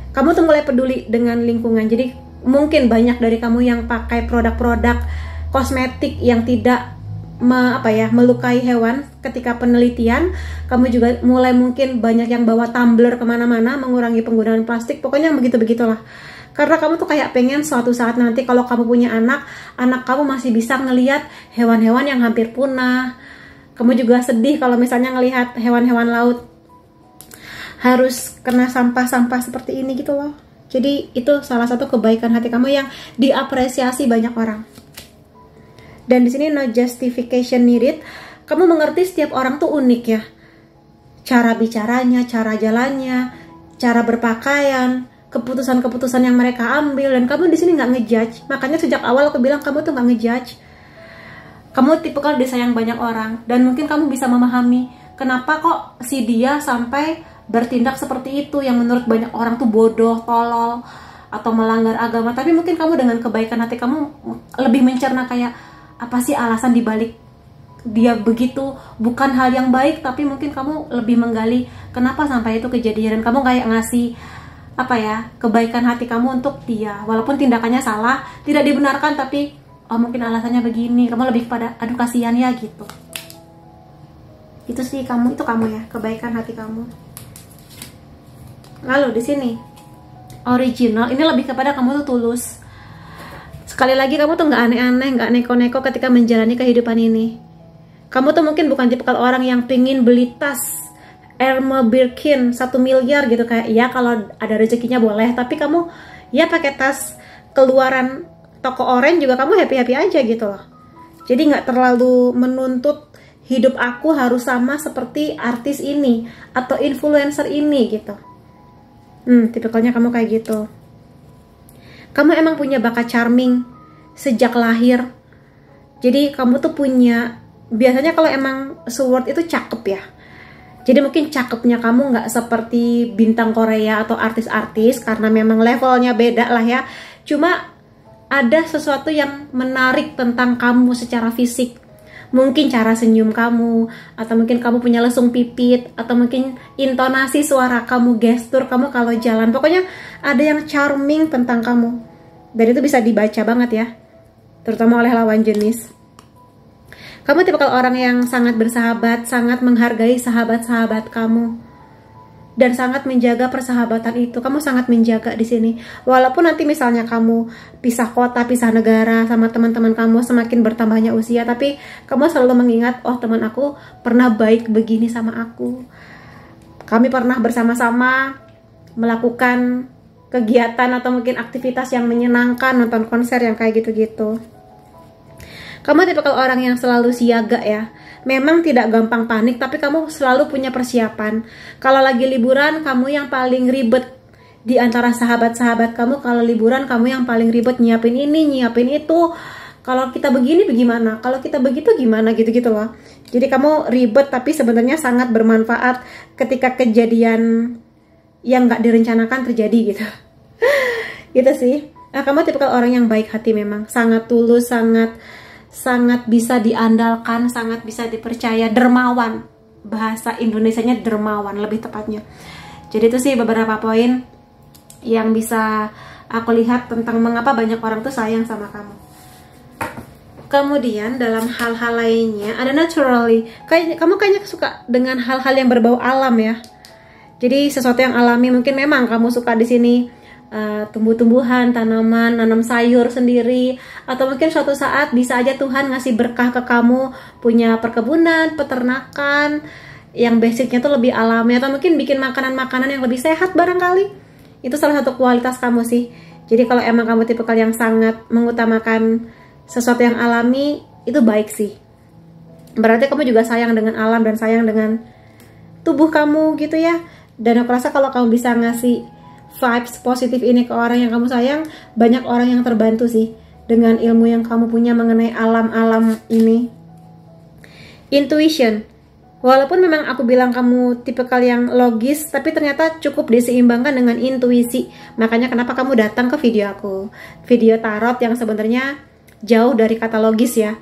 Speaker 1: Kamu tuh mulai peduli dengan lingkungan. Jadi mungkin banyak dari kamu yang pakai produk-produk kosmetik yang tidak melukai hewan. Ketika penelitian, kamu juga mulai mungkin banyak yang bawa tumbler kemana-mana, mengurangi penggunaan plastik. Pokoknya begitu-begitulah. Karena kamu tuh kayak pengen suatu saat nanti kalau kamu punya anak, anak kamu masih bisa ngelihat hewan-hewan yang hampir punah. Kamu juga sedih kalau misalnya ngelihat hewan-hewan laut harus kena sampah-sampah seperti ini gitu loh. Jadi itu salah satu kebaikan hati kamu yang diapresiasi banyak orang. Dan di sini no justification needed. Kamu mengerti setiap orang tuh unik ya. Cara bicaranya, cara jalannya, cara berpakaian, keputusan-keputusan yang mereka ambil, dan kamu di sini nggak ngejudge. Makanya sejak awal aku bilang kamu tuh nggak ngejudge. Kamu tipikal disayang banyak orang, dan mungkin kamu bisa memahami kenapa kok si dia sampai bertindak seperti itu yang menurut banyak orang tuh bodoh, tolol, atau melanggar agama. Tapi mungkin kamu dengan kebaikan hati kamu lebih mencerna kayak apa sih alasan dibalik dia begitu, bukan hal yang baik, tapi mungkin kamu lebih menggali kenapa sampai itu kejadian, dan kamu kayak ngasih apa ya, kebaikan hati kamu untuk dia, walaupun tindakannya salah, tidak dibenarkan, tapi oh mungkin alasannya begini, kamu lebih kepada aduh kasihan ya gitu. Itu sih kamu, itu kamu ya, kebaikan hati kamu. Lalu di sini original, ini lebih kepada kamu tuh tulus. Sekali lagi kamu tuh nggak aneh-aneh, nggak neko-neko ketika menjalani kehidupan ini. Kamu tuh mungkin bukan tipikal orang yang pingin beli tas Hermes Birkin 1 miliar gitu, kayak ya kalau ada rezekinya boleh, tapi kamu ya pakai tas keluaran toko orange juga kamu happy-happy aja gitu loh. Jadi nggak terlalu menuntut hidup aku harus sama seperti artis ini atau influencer ini gitu. Tipikalnya kamu kayak gitu. Kamu emang punya bakat charming sejak lahir. Jadi kamu tuh punya, biasanya kalau emang sword itu cakep ya. Jadi mungkin cakepnya kamu nggak seperti bintang Korea atau artis-artis karena memang levelnya beda lah ya. Cuma ada sesuatu yang menarik tentang kamu secara fisik. Mungkin cara senyum kamu, atau mungkin kamu punya lesung pipit, atau mungkin intonasi suara kamu, gestur kamu kalau jalan. Pokoknya ada yang charming tentang kamu. Dan itu bisa dibaca banget ya, terutama oleh lawan jenis. Kamu tipikal orang yang sangat bersahabat, sangat menghargai sahabat-sahabat kamu, dan sangat menjaga persahabatan itu. Kamu sangat menjaga di sini. Walaupun nanti misalnya kamu pisah kota, pisah negara sama teman-teman kamu, semakin bertambahnya usia, tapi kamu selalu mengingat, oh teman aku pernah baik begini sama aku. Kami pernah bersama-sama melakukan kegiatan atau mungkin aktivitas yang menyenangkan, nonton konser yang kayak gitu-gitu. Kamu tipikal orang yang selalu siaga ya. Memang tidak gampang panik, tapi kamu selalu punya persiapan. Kalau lagi liburan, kamu yang paling ribet di antara sahabat-sahabat kamu. Kalau liburan, kamu yang paling ribet nyiapin ini, nyiapin itu. Kalau kita begini bagaimana? Kalau kita begitu gimana? Gitu-gitu loh. Jadi kamu ribet, tapi sebenarnya sangat bermanfaat ketika kejadian yang nggak direncanakan terjadi gitu. Gitu sih. Nah, kamu tipikal orang yang baik hati memang. Sangat tulus, sangat bisa diandalkan, sangat bisa dipercaya, dermawan. Bahasa Indonesianya dermawan lebih tepatnya. Jadi itu sih beberapa poin yang bisa aku lihat tentang mengapa banyak orang tuh sayang sama kamu. Kemudian dalam hal-hal lainnya ada naturally. Kamu kayaknya suka dengan hal-hal yang berbau alam ya. Jadi sesuatu yang alami, mungkin memang kamu suka di sini tumbuh-tumbuhan, tanaman, nanam sayur sendiri, atau mungkin suatu saat bisa aja Tuhan ngasih berkah ke kamu punya perkebunan, peternakan yang basicnya tuh lebih alami, atau mungkin bikin makanan-makanan yang lebih sehat barangkali. Itu salah satu kualitas kamu sih. Jadi kalau emang kamu tipikal yang sangat mengutamakan sesuatu yang alami, itu baik sih. Berarti kamu juga sayang dengan alam dan sayang dengan tubuh kamu gitu ya. Dan aku rasa kalau kamu bisa ngasih vibes positif ini ke orang yang kamu sayang, banyak orang yang terbantu sih dengan ilmu yang kamu punya mengenai alam-alam ini. Intuition. Walaupun memang aku bilang kamu tipikal yang logis, tapi ternyata cukup diseimbangkan dengan intuisi. Makanya kenapa kamu datang ke video aku, video tarot yang sebenarnya jauh dari kata logis ya.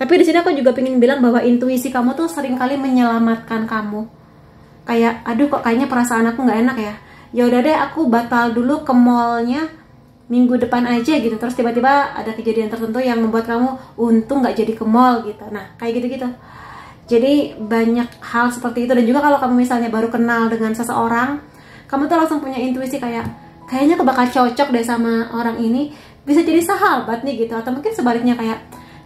Speaker 1: Tapi di sini aku juga pengen bilang bahwa intuisi kamu tuh seringkali menyelamatkan kamu. Kayak, aduh kok kayaknya perasaan aku nggak enak ya. Ya udah deh, aku batal dulu ke mallnya minggu depan aja gitu. Terus tiba-tiba ada kejadian tertentu yang membuat kamu untung nggak jadi ke mall gitu. Nah kayak gitu-gitu. Jadi banyak hal seperti itu. Dan juga kalau kamu misalnya baru kenal dengan seseorang, kamu tuh langsung punya intuisi kayak kayaknya aku bakal cocok deh sama orang ini, bisa jadi sahabat nih gitu. Atau mungkin sebaliknya,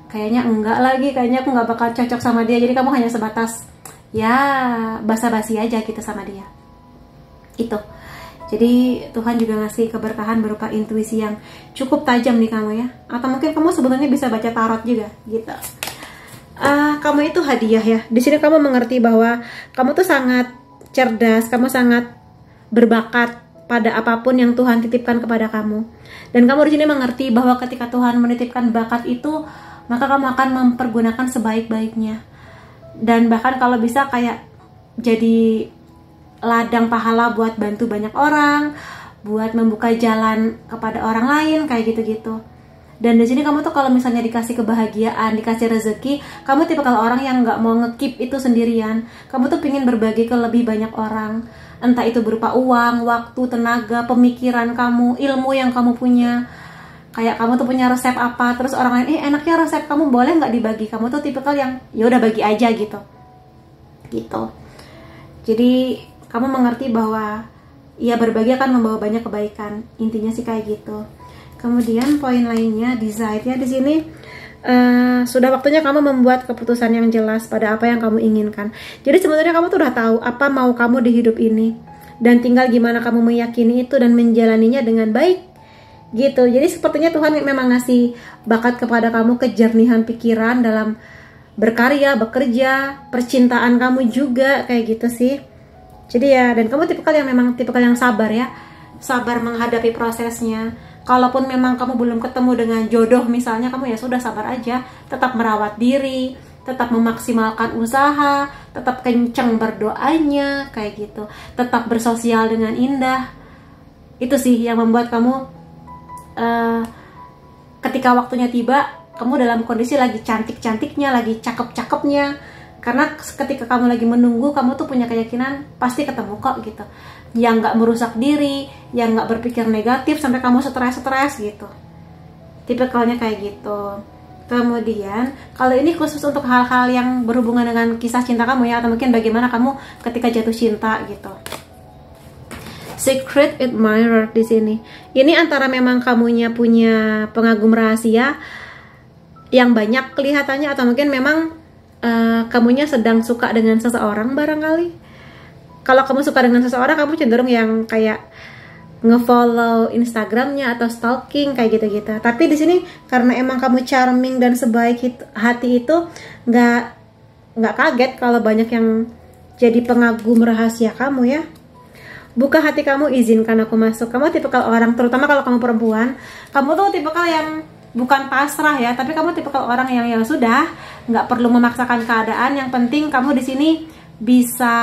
Speaker 1: kayaknya enggak lagi, kayaknya aku nggak bakal cocok sama dia, jadi kamu hanya sebatas ya basa-basi aja gitu sama dia gitu. Jadi Tuhan juga ngasih keberkahan berupa intuisi yang cukup tajam nih kamu ya. Atau mungkin kamu sebenarnya bisa baca tarot juga gitu. Kamu itu hadiah ya. Di sini kamu mengerti bahwa kamu tuh sangat cerdas, kamu sangat berbakat pada apapun yang Tuhan titipkan kepada kamu. Dan kamu di sini mengerti bahwa ketika Tuhan menitipkan bakat itu, maka kamu akan mempergunakan sebaik-baiknya. Dan bahkan kalau bisa kayak jadi ladang pahala buat bantu banyak orang, buat membuka jalan kepada orang lain, kayak gitu-gitu. Dan di sini kamu tuh kalau misalnya dikasih kebahagiaan, dikasih rezeki, kamu tipe kalau orang yang nggak mau ngekip itu sendirian. Kamu tuh pingin berbagi ke lebih banyak orang, entah itu berupa uang, waktu, tenaga, pemikiran kamu, ilmu yang kamu punya. Kayak kamu tuh punya resep apa, terus orang lain, enaknya resep kamu boleh nggak dibagi? Kamu tuh tipikal yang ya udah bagi aja gitu. Jadi kamu mengerti bahwa ya berbagi akan membawa banyak kebaikan. Intinya sih kayak gitu. Kemudian poin lainnya, decide ya, di sini sudah waktunya kamu membuat keputusan yang jelas pada apa yang kamu inginkan. Jadi sebenarnya kamu tuh udah tahu apa mau kamu di hidup ini, dan tinggal gimana kamu meyakini itu dan menjalaninya dengan baik gitu. Jadi sepertinya Tuhan memang ngasih bakat kepada kamu, kejernihan pikiran dalam berkarya, bekerja, percintaan kamu juga kayak gitu sih. Jadi ya, dan kamu tipikal yang memang tipikal yang sabar ya, sabar menghadapi prosesnya. Kalaupun memang kamu belum ketemu dengan jodoh misalnya, kamu ya sudah sabar aja, tetap merawat diri, tetap memaksimalkan usaha, tetap kenceng berdoanya kayak gitu, tetap bersosial dengan indah. Itu sih yang membuat kamu ketika waktunya tiba, kamu dalam kondisi lagi cantik-cantiknya, lagi cakep-cakepnya. Karena ketika kamu lagi menunggu, kamu tuh punya keyakinan pasti ketemu kok gitu, yang nggak merusak diri, yang nggak berpikir negatif sampai kamu stres gitu. Tipikalnya kayak gitu. Kemudian kalau ini khusus untuk hal-hal yang berhubungan dengan kisah cinta kamu ya, atau mungkin bagaimana kamu ketika jatuh cinta gitu. Secret admirer di sini. Ini antara memang kamunya punya pengagum rahasia yang banyak kelihatannya, atau mungkin memang kamunya sedang suka dengan seseorang barangkali. Kalau kamu suka dengan seseorang, kamu cenderung yang kayak ngefollow Instagramnya atau stalking kayak gitu-gitu. Tapi di sini karena emang kamu charming dan sebaik hati itu, nggak kaget kalau banyak yang jadi pengagum rahasia kamu ya. Buka hati kamu, izinkan aku masuk. Kamu tipikal orang, terutama kalau kamu perempuan, kamu tuh tipikal yang bukan pasrah ya, tapi kamu tipikal orang yang ya sudah, nggak perlu memaksakan keadaan. Yang penting kamu di sini bisa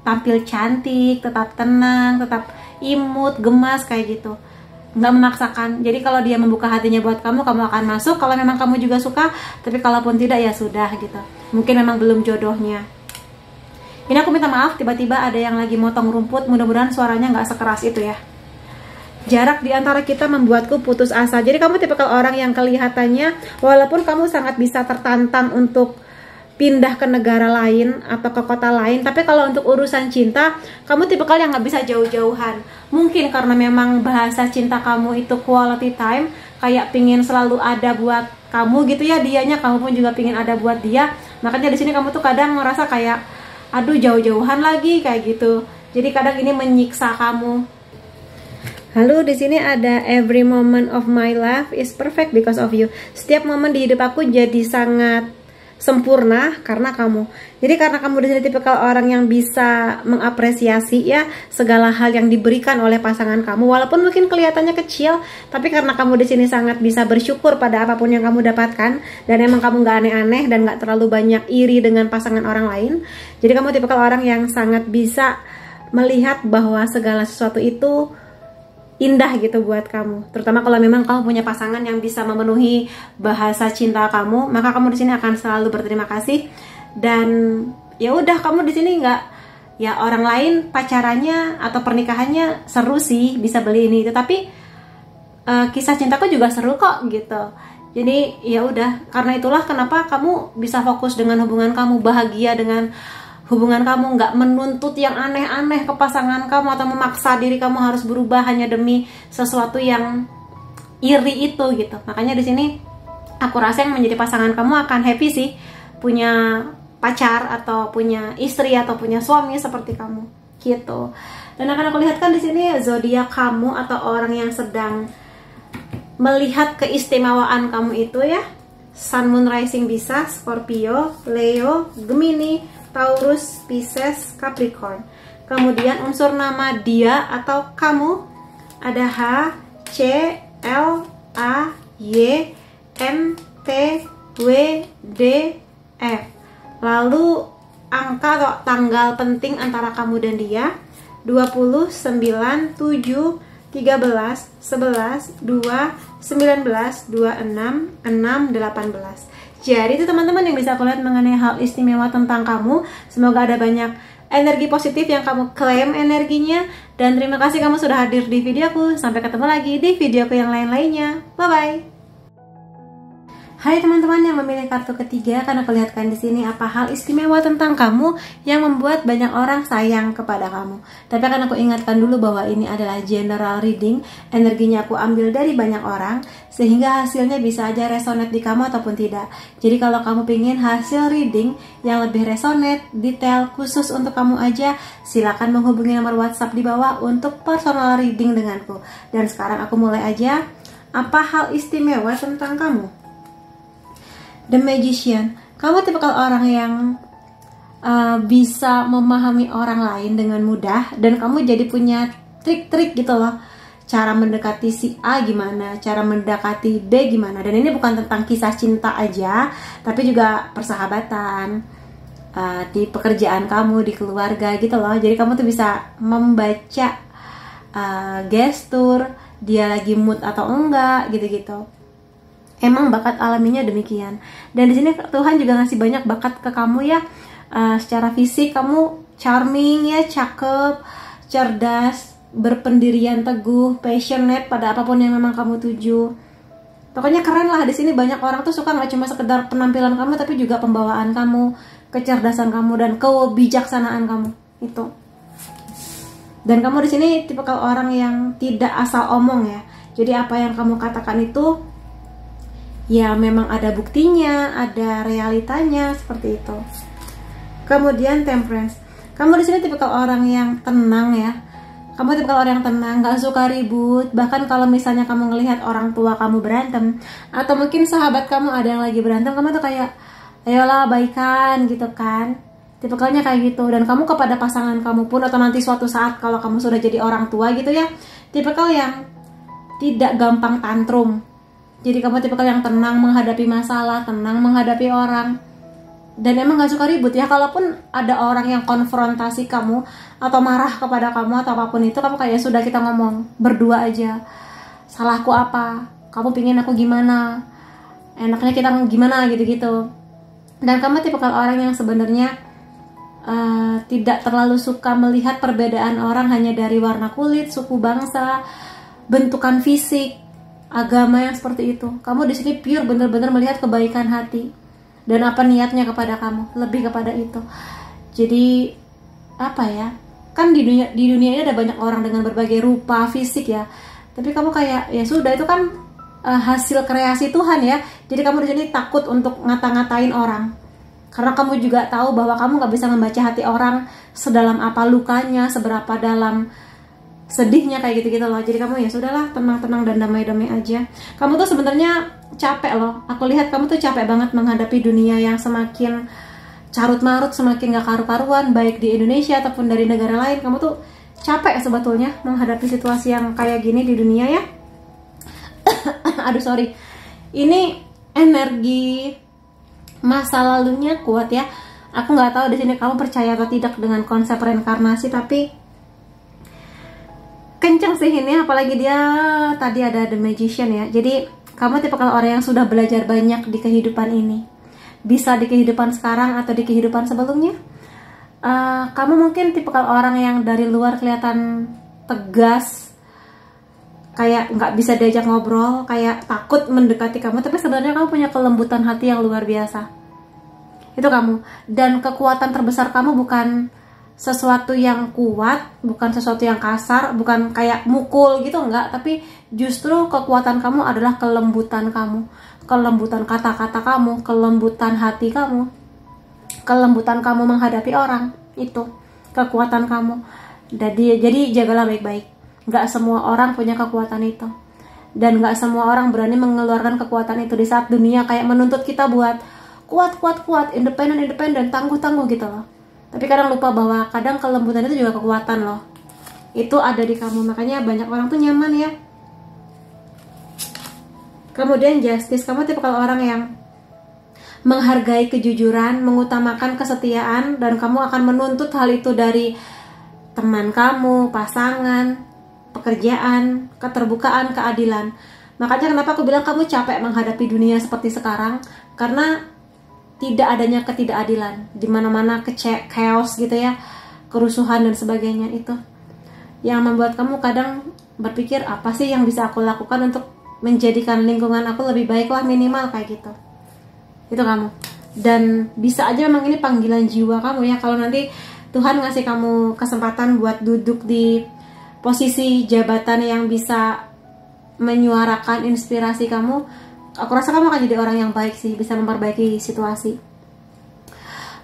Speaker 1: tampil cantik, tetap tenang, tetap imut, gemas kayak gitu, nggak memaksakan. Jadi kalau dia membuka hatinya buat kamu, kamu akan masuk. Kalau memang kamu juga suka, tapi kalaupun tidak ya sudah gitu. Mungkin memang belum jodohnya. Ini aku minta maaf, tiba-tiba ada yang lagi motong rumput. Mudah-mudahan suaranya nggak sekeras itu ya. Jarak di antara kita membuatku putus asa. Jadi kamu tipikal orang yang kelihatannya, walaupun kamu sangat bisa tertantang untuk pindah ke negara lain atau ke kota lain, tapi kalau untuk urusan cinta, kamu tipikal yang nggak bisa jauh-jauhan. Mungkin karena memang bahasa cinta kamu itu quality time, kayak pingin selalu ada buat kamu gitu ya dianya, kamu pun juga pingin ada buat dia. Makanya di sini kamu tuh kadang ngerasa kayak, aduh jauh-jauhan lagi kayak gitu. Jadi kadang ini menyiksa kamu. Lalu di sini ada every moment of my life is perfect because of you. Setiap momen di hidup aku jadi sangat sempurna karena kamu. Jadi karena kamu di sini tipikal orang yang bisa mengapresiasi ya segala hal yang diberikan oleh pasangan kamu, walaupun mungkin kelihatannya kecil, tapi karena kamu di sini sangat bisa bersyukur pada apapun yang kamu dapatkan, dan emang kamu nggak aneh-aneh dan nggak terlalu banyak iri dengan pasangan orang lain. Jadi kamu tipikal orang yang sangat bisa melihat bahwa segala sesuatu itu indah gitu buat kamu, terutama kalau memang kamu punya pasangan yang bisa memenuhi bahasa cinta kamu, maka kamu di sini akan selalu berterima kasih. Dan ya udah, kamu di sini nggak, ya orang lain pacarannya atau pernikahannya seru sih, bisa beli ini itu, tapi kisah cintaku juga seru kok gitu. Jadi ya udah, karena itulah kenapa kamu bisa fokus dengan hubungan kamu, bahagia dengan hubungan kamu nggak menuntut yang aneh-aneh ke pasangan kamu atau memaksa diri kamu harus berubah hanya demi sesuatu yang iri itu gitu. Makanya di sini aku rasa yang menjadi pasangan kamu akan happy sih punya pacar atau punya istri atau punya suami seperti kamu gitu. Dan akan aku lihatkan di sini zodiak kamu atau orang yang sedang melihat keistimewaan kamu itu ya. Sun, Moon, Rising bisa Scorpio, Leo, Gemini, Taurus, Pisces, Capricorn. Kemudian unsur nama dia atau kamu ada H, C, L, A, Y, M, T, W, D, F. Lalu angka atau tanggal penting antara kamu dan dia 20, 9, 7, 13, 11, 2, 19, 26, 6, 18. Jadi itu teman-teman yang bisa aku lihat mengenai hal istimewa tentang kamu. Semoga ada banyak energi positif yang kamu klaim energinya. Dan terima kasih kamu sudah hadir di videoku. Sampai ketemu lagi di videoku yang lain-lainnya. Bye-bye. Hai teman-teman yang memilih kartu ketiga, karena aku lihatkan di sini apa hal istimewa tentang kamu yang membuat banyak orang sayang kepada kamu. Tapi akan aku ingatkan dulu bahwa ini adalah general reading, energinya aku ambil dari banyak orang, sehingga hasilnya bisa aja resonate di kamu ataupun tidak. Jadi kalau kamu pingin hasil reading yang lebih resonate, detail, khusus untuk kamu aja, silakan menghubungi nomor WhatsApp di bawah untuk personal reading denganku. Dan sekarang aku mulai aja, apa hal istimewa tentang kamu? The Magician, kamu tipikal orang yang bisa memahami orang lain dengan mudah, dan kamu jadi punya trik-trik gitu loh, cara mendekati si A gimana, cara mendekati B gimana. Dan ini bukan tentang kisah cinta aja, tapi juga persahabatan, di pekerjaan kamu, di keluarga gitu loh. Jadi kamu tuh bisa membaca gestur dia lagi mood atau enggak gitu-gitu. Emang bakat alaminya demikian. Dan di sini Tuhan juga ngasih banyak bakat ke kamu ya. Secara fisik kamu charming ya, cakep, cerdas, berpendirian teguh, passionate pada apapun yang memang kamu tuju. Pokoknya keren lah. Di sini banyak orang tuh suka nggak cuma sekedar penampilan kamu, tapi juga pembawaan kamu, kecerdasan kamu, dan kebijaksanaan kamu itu. Dan kamu di sini tipikal orang yang tidak asal omong ya. Jadi apa yang kamu katakan itu ya memang ada buktinya, ada realitanya, seperti itu. Kemudian Temperance, kamu di sini tipikal orang yang tenang ya. Kamu tipikal orang yang tenang, gak suka ribut. Bahkan kalau misalnya kamu ngelihat orang tua kamu berantem, atau mungkin sahabat kamu ada yang lagi berantem, kamu tuh kayak, ayolah baikan gitu kan. Tipikalnya kayak gitu. Dan kamu kepada pasangan kamu pun, atau nanti suatu saat kalau kamu sudah jadi orang tua gitu ya, tipikal yang tidak gampang tantrum. Jadi kamu tipikal yang tenang menghadapi masalah, tenang menghadapi orang, dan emang gak suka ribut ya. Kalaupun ada orang yang konfrontasi kamu atau marah kepada kamu atau apapun itu, kamu kayak sudah, kita ngomong berdua aja. Salahku apa? Kamu pingin aku gimana? Enaknya kita gimana gitu-gitu. Dan kamu tipikal orang yang sebenarnya tidak terlalu suka melihat perbedaan orang hanya dari warna kulit, suku bangsa, bentukan fisik, agama yang seperti itu. Kamu di sini pure bener-bener melihat kebaikan hati dan apa niatnya kepada kamu, lebih kepada itu. Jadi apa ya? Kan di dunia ini ada banyak orang dengan berbagai rupa fisik ya. Tapi kamu kayak ya sudah, itu kan hasil kreasi Tuhan ya. Jadi kamu di sini takut untuk ngata-ngatain orang. Karena kamu juga tahu bahwa kamu gak bisa membaca hati orang sedalam apa lukanya, seberapa dalam sedihnya, kayak gitu-gitu loh. Jadi kamu ya sudahlah, tenang-tenang dan damai-damai aja. Kamu tuh sebenarnya capek loh. Aku lihat kamu tuh capek banget menghadapi dunia yang semakin carut-marut, semakin gak karu-karuan, baik di Indonesia ataupun dari negara lain. Kamu tuh capek sebetulnya menghadapi situasi yang kayak gini di dunia ya. Aduh sorry. Ini energi masa lalunya kuat ya. Aku nggak tahu di sini kamu percaya atau tidak dengan konsep reinkarnasi, tapi kenceng sih ini, apalagi dia tadi ada The Magician ya. Jadi kamu tipikal orang yang sudah belajar banyak di kehidupan ini, bisa di kehidupan sekarang atau di kehidupan sebelumnya. Kamu mungkin tipikal orang yang dari luar kelihatan tegas, kayak nggak bisa diajak ngobrol, kayak takut mendekati kamu, tapi sebenarnya kamu punya kelembutan hati yang luar biasa. Itu kamu. Dan kekuatan terbesar kamu bukan sesuatu yang kuat, bukan sesuatu yang kasar, bukan kayak mukul gitu, enggak. Tapi justru kekuatan kamu adalah kelembutan kamu, kelembutan kata-kata kamu, kelembutan hati kamu, kelembutan kamu menghadapi orang. Itu kekuatan kamu. Jadi jagalah baik-baik. Enggak semua orang punya kekuatan itu. Dan enggak semua orang berani mengeluarkan kekuatan itu di saat dunia kayak menuntut kita buat kuat, independen, tangguh gitu loh. Tapi kadang lupa bahwa kadang kelembutan itu juga kekuatan loh. Itu ada di kamu, makanya banyak orang tuh nyaman ya. Kemudian justice, kamu tipikal orang yang menghargai kejujuran, mengutamakan kesetiaan, dan kamu akan menuntut hal itu dari teman kamu, pasangan, pekerjaan, keterbukaan, keadilan. Makanya kenapa aku bilang kamu capek menghadapi dunia seperti sekarang, karena tidak adanya ketidakadilan, di mana-mana chaos gitu ya, kerusuhan dan sebagainya. Itu yang membuat kamu kadang berpikir, apa sih yang bisa aku lakukan untuk menjadikan lingkungan aku lebih baik lah, minimal kayak gitu. Itu kamu. Dan bisa aja memang ini panggilan jiwa kamu ya, kalau nanti Tuhan ngasih kamu kesempatan buat duduk di posisi jabatan yang bisa menyuarakan inspirasi kamu, aku rasa kamu akan jadi orang yang baik sih, bisa memperbaiki situasi.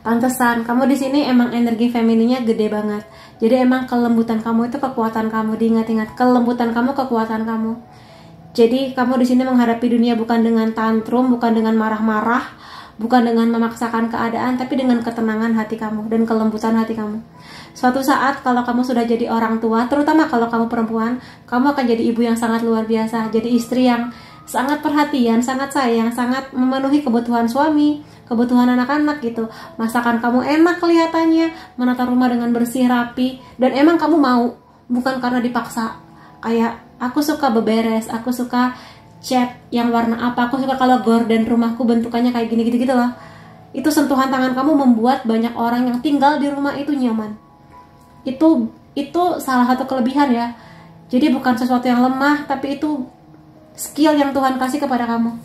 Speaker 1: Pantesan kamu di sini emang energi femininnya gede banget. Jadi emang kelembutan kamu itu kekuatan kamu. Diingat-ingat, kelembutan kamu kekuatan kamu. Jadi kamu di sini menghadapi dunia bukan dengan tantrum, bukan dengan marah-marah, bukan dengan memaksakan keadaan, tapi dengan ketenangan hati kamu dan kelembutan hati kamu. Suatu saat kalau kamu sudah jadi orang tua, terutama kalau kamu perempuan, kamu akan jadi ibu yang sangat luar biasa. Jadi istri yang sangat perhatian, sangat sayang, sangat memenuhi kebutuhan suami, kebutuhan anak-anak gitu. Masakan kamu enak kelihatannya, menata rumah dengan bersih, rapi, dan emang kamu mau, bukan karena dipaksa. Kayak aku suka beberes, aku suka cat yang warna apa, aku suka kalau gorden rumahku bentukannya kayak gini gitu loh. Itu sentuhan tangan kamu membuat banyak orang yang tinggal di rumah itu nyaman. Itu salah satu kelebihan ya. Jadi bukan sesuatu yang lemah, tapi itu skill yang Tuhan kasih kepada kamu.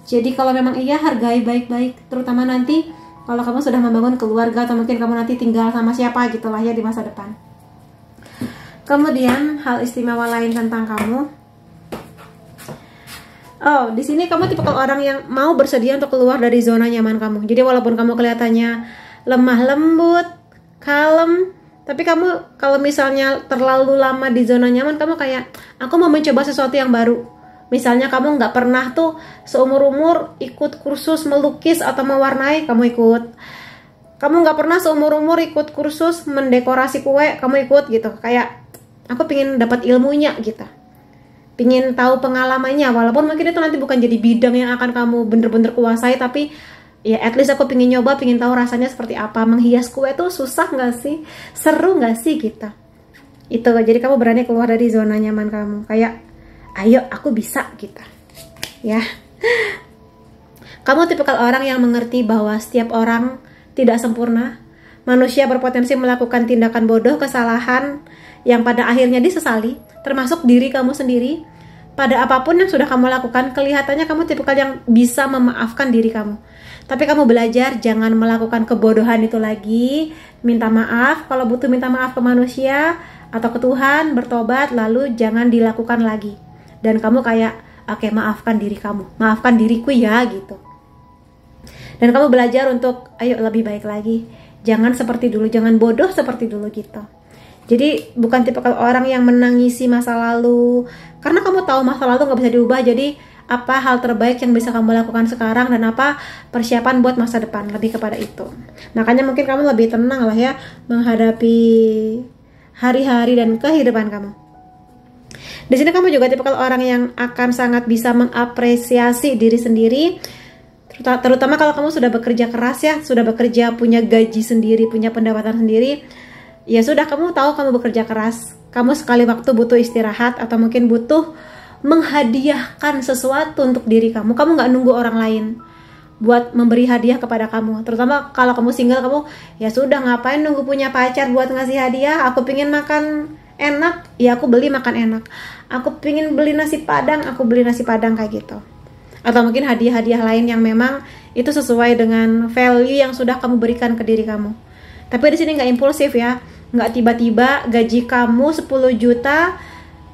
Speaker 1: Jadi kalau memang iya, hargai baik-baik, terutama nanti kalau kamu sudah membangun keluarga, atau mungkin kamu nanti tinggal sama siapa gitu lah ya di masa depan. Kemudian hal istimewa lain tentang kamu. Oh, di sini kamu tipikal orang yang mau bersedia untuk keluar dari zona nyaman kamu. Jadi walaupun kamu kelihatannya lemah lembut, kalem, tapi kamu kalau misalnya terlalu lama di zona nyaman, kamu kayak, aku mau mencoba sesuatu yang baru. Misalnya kamu nggak pernah tuh seumur-umur ikut kursus melukis atau mewarnai, kamu ikut. Kamu nggak pernah seumur-umur ikut kursus mendekorasi kue, kamu ikut gitu. Kayak, aku pingin dapat ilmunya gitu. Pingin tahu pengalamannya, walaupun mungkin itu nanti bukan jadi bidang yang akan kamu bener-bener kuasai, tapi ya at least aku pingin nyoba, pingin tahu rasanya seperti apa. Menghias kue tuh susah nggak sih? Seru nggak sih gitu? Itu, jadi kamu berani keluar dari zona nyaman kamu. Kayak, ayo aku bisa gitu ya. Kamu tipikal orang yang mengerti bahwa setiap orang tidak sempurna. Manusia berpotensi melakukan tindakan bodoh, kesalahan yang pada akhirnya disesali, termasuk diri kamu sendiri. Pada apapun yang sudah kamu lakukan, kelihatannya kamu tipikal yang bisa memaafkan diri kamu. Tapi kamu belajar jangan melakukan kebodohan itu lagi. Minta maaf kalau butuh, minta maaf ke manusia atau ke Tuhan, bertobat, lalu jangan dilakukan lagi. Dan kamu kayak, oke, maafkan diri kamu, maafkan diriku ya gitu. Dan kamu belajar untuk, ayo lebih baik lagi, jangan seperti dulu, jangan bodoh seperti dulu gitu. Jadi bukan tipikal orang yang menangisi masa lalu, karena kamu tahu masa lalu gak bisa diubah. Jadi apa hal terbaik yang bisa kamu lakukan sekarang, dan apa persiapan buat masa depan, lebih kepada itu. Makanya mungkin kamu lebih tenang lah ya menghadapi hari-hari dan kehidupan kamu. Di sini kamu juga tipikal orang yang akan sangat bisa mengapresiasi diri sendiri, terutama kalau kamu sudah bekerja keras ya, sudah bekerja, punya gaji sendiri, punya pendapatan sendiri. Ya sudah, kamu tahu kamu bekerja keras, kamu sekali waktu butuh istirahat, atau mungkin butuh menghadiahkan sesuatu untuk diri kamu. Kamu nggak nunggu orang lain buat memberi hadiah kepada kamu. Terutama kalau kamu single, kamu ya sudah, ngapain nunggu punya pacar buat ngasih hadiah. Aku pingin makan enak, ya aku beli makan enak. Aku pingin beli nasi padang, aku beli nasi padang kayak gitu. Atau mungkin hadiah-hadiah lain yang memang itu sesuai dengan value yang sudah kamu berikan ke diri kamu. Tapi di sini nggak impulsif ya, nggak tiba-tiba gaji kamu 10 juta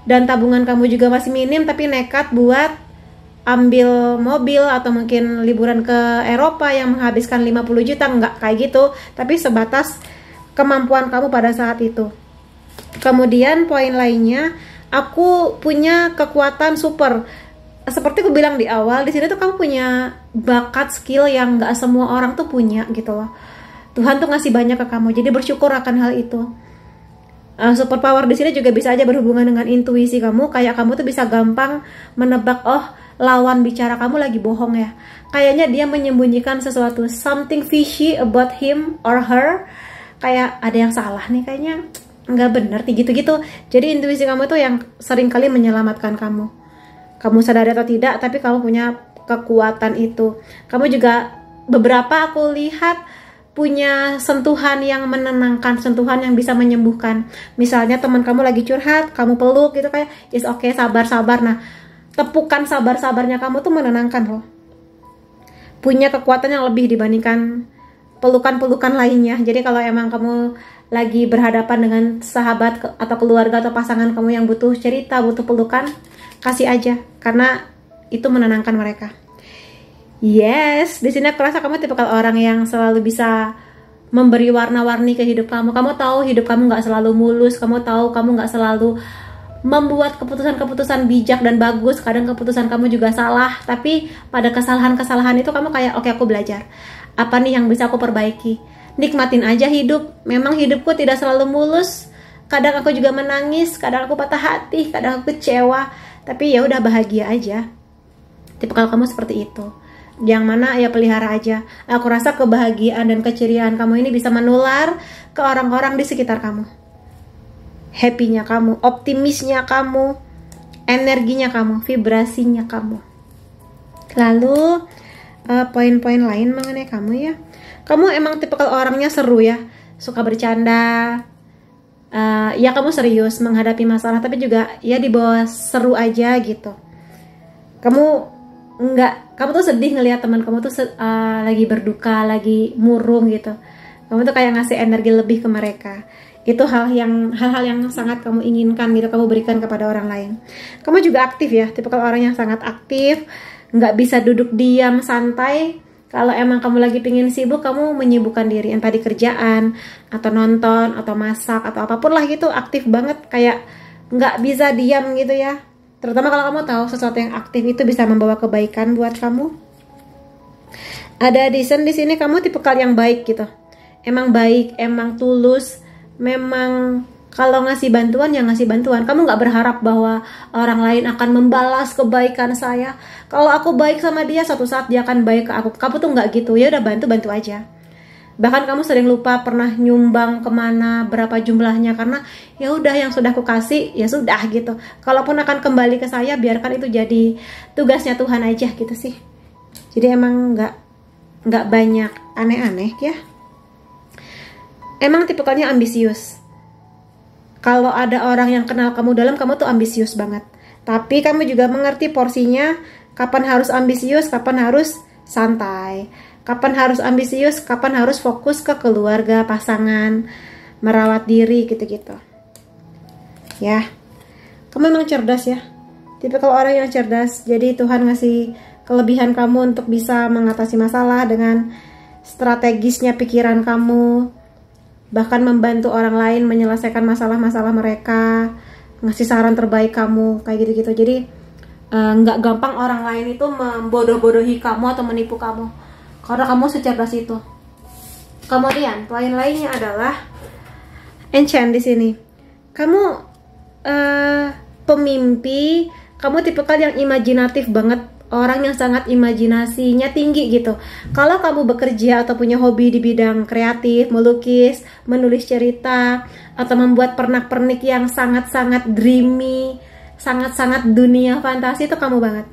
Speaker 1: dan tabungan kamu juga masih minim tapi nekat buat ambil mobil atau mungkin liburan ke Eropa yang menghabiskan 50 juta, nggak kayak gitu, tapi sebatas kemampuan kamu pada saat itu. Kemudian poin lainnya, aku punya kekuatan super. Seperti aku bilang di awal, di sini tuh kamu punya bakat, skill yang nggak semua orang tuh punya gitu loh. Tuhan tuh ngasih banyak ke kamu, jadi bersyukur akan hal itu. Superpower di sini juga bisa aja berhubungan dengan intuisi kamu, kayak kamu tuh bisa gampang menebak, oh lawan bicara kamu lagi bohong ya, kayaknya dia menyembunyikan sesuatu, something fishy about him or her, kayak ada yang salah nih, kayaknya nggak bener gitu-gitu. Jadi intuisi kamu tuh yang sering kali menyelamatkan kamu. Kamu sadar atau tidak, tapi kamu punya kekuatan itu. Kamu juga beberapa aku lihat punya sentuhan yang menenangkan, sentuhan yang bisa menyembuhkan. Misalnya teman kamu lagi curhat, kamu peluk gitu, kayak yes okay, sabar-sabar. Nah, tepukan sabar-sabarnya kamu tuh menenangkan loh. Punya kekuatan yang lebih dibandingkan pelukan-pelukan lainnya. Jadi kalau emang kamu lagi berhadapan dengan sahabat atau keluarga atau pasangan kamu yang butuh cerita, butuh pelukan, kasih aja, karena itu menenangkan mereka. Yes, di sini aku rasa kamu tipikal orang yang selalu bisa memberi warna-warni ke hidup kamu. Kamu tahu hidup kamu nggak selalu mulus, kamu tahu kamu nggak selalu membuat keputusan-keputusan bijak dan bagus. Kadang keputusan kamu juga salah, tapi pada kesalahan-kesalahan itu kamu kayak oke, aku belajar apa nih yang bisa aku perbaiki. Nikmatin aja hidup. Memang hidupku tidak selalu mulus, kadang aku juga menangis, kadang aku patah hati, kadang aku kecewa, tapi ya udah, bahagia aja. Tipikal kamu seperti itu, yang mana ya pelihara aja. Aku rasa kebahagiaan dan keceriaan kamu ini bisa menular ke orang-orang di sekitar kamu. Happy-nya kamu, optimisnya kamu, energinya kamu, vibrasinya kamu. Lalu poin-poin lain mengenai kamu ya, kamu emang tipikal orangnya seru ya, suka bercanda. Ya kamu serius menghadapi masalah, tapi juga ya dibawa seru aja gitu. Kamu tuh sedih ngelihat teman kamu tuh lagi berduka, lagi murung gitu. Kamu tuh kayak ngasih energi lebih ke mereka. Itu hal-hal yang sangat kamu inginkan gitu, kamu berikan kepada orang lain. Kamu juga aktif ya, tipikal orang yang sangat aktif, nggak bisa duduk diam santai. Kalau emang kamu lagi pingin sibuk, kamu menyibukkan diri, entah di kerjaan, atau nonton, atau masak, atau apapun lah gitu, aktif banget, kayak nggak bisa diam gitu ya. Terutama kalau kamu tahu sesuatu yang aktif itu bisa membawa kebaikan buat kamu. Ada Edison di sini, kamu tipikal yang baik gitu. Emang baik, emang tulus. Memang kalau ngasih bantuan ya ngasih bantuan. Kamu nggak berharap bahwa orang lain akan membalas kebaikan saya. Kalau aku baik sama dia, suatu saat dia akan baik ke aku. Kamu tuh nggak gitu, ya udah bantu aja. Bahkan kamu sering lupa pernah nyumbang kemana, berapa jumlahnya, karena ya udah, yang sudah aku kasih ya sudah gitu. Kalaupun akan kembali ke saya, biarkan itu jadi tugasnya Tuhan aja gitu sih. Jadi emang nggak banyak aneh-aneh ya. Emang tipikalnya ambisius. Kalau ada orang yang kenal kamu dalam, kamu tuh ambisius banget. Tapi kamu juga mengerti porsinya, kapan harus ambisius, kapan harus santai. Kapan harus ambisius, kapan harus fokus ke keluarga, pasangan, merawat diri gitu-gitu. Ya, kamu memang cerdas ya. Tipikal orang yang cerdas. Jadi Tuhan ngasih kelebihan kamu untuk bisa mengatasi masalah dengan strategisnya pikiran kamu. Bahkan membantu orang lain menyelesaikan masalah-masalah mereka, ngasih saran terbaik kamu, kayak gitu-gitu. Jadi nggak gampang orang lain itu membodoh-bodohi kamu atau menipu kamu, karena kamu secerdas itu. Kemudian poin lainnya adalah enchant di sini. Kamu pemimpi, kamu tipikal yang imajinatif banget. Orang yang sangat imajinasinya tinggi gitu. Kalau kamu bekerja atau punya hobi di bidang kreatif, melukis, menulis cerita, atau membuat pernak-pernik yang sangat-sangat dreamy, sangat-sangat dunia fantasi, itu kamu banget.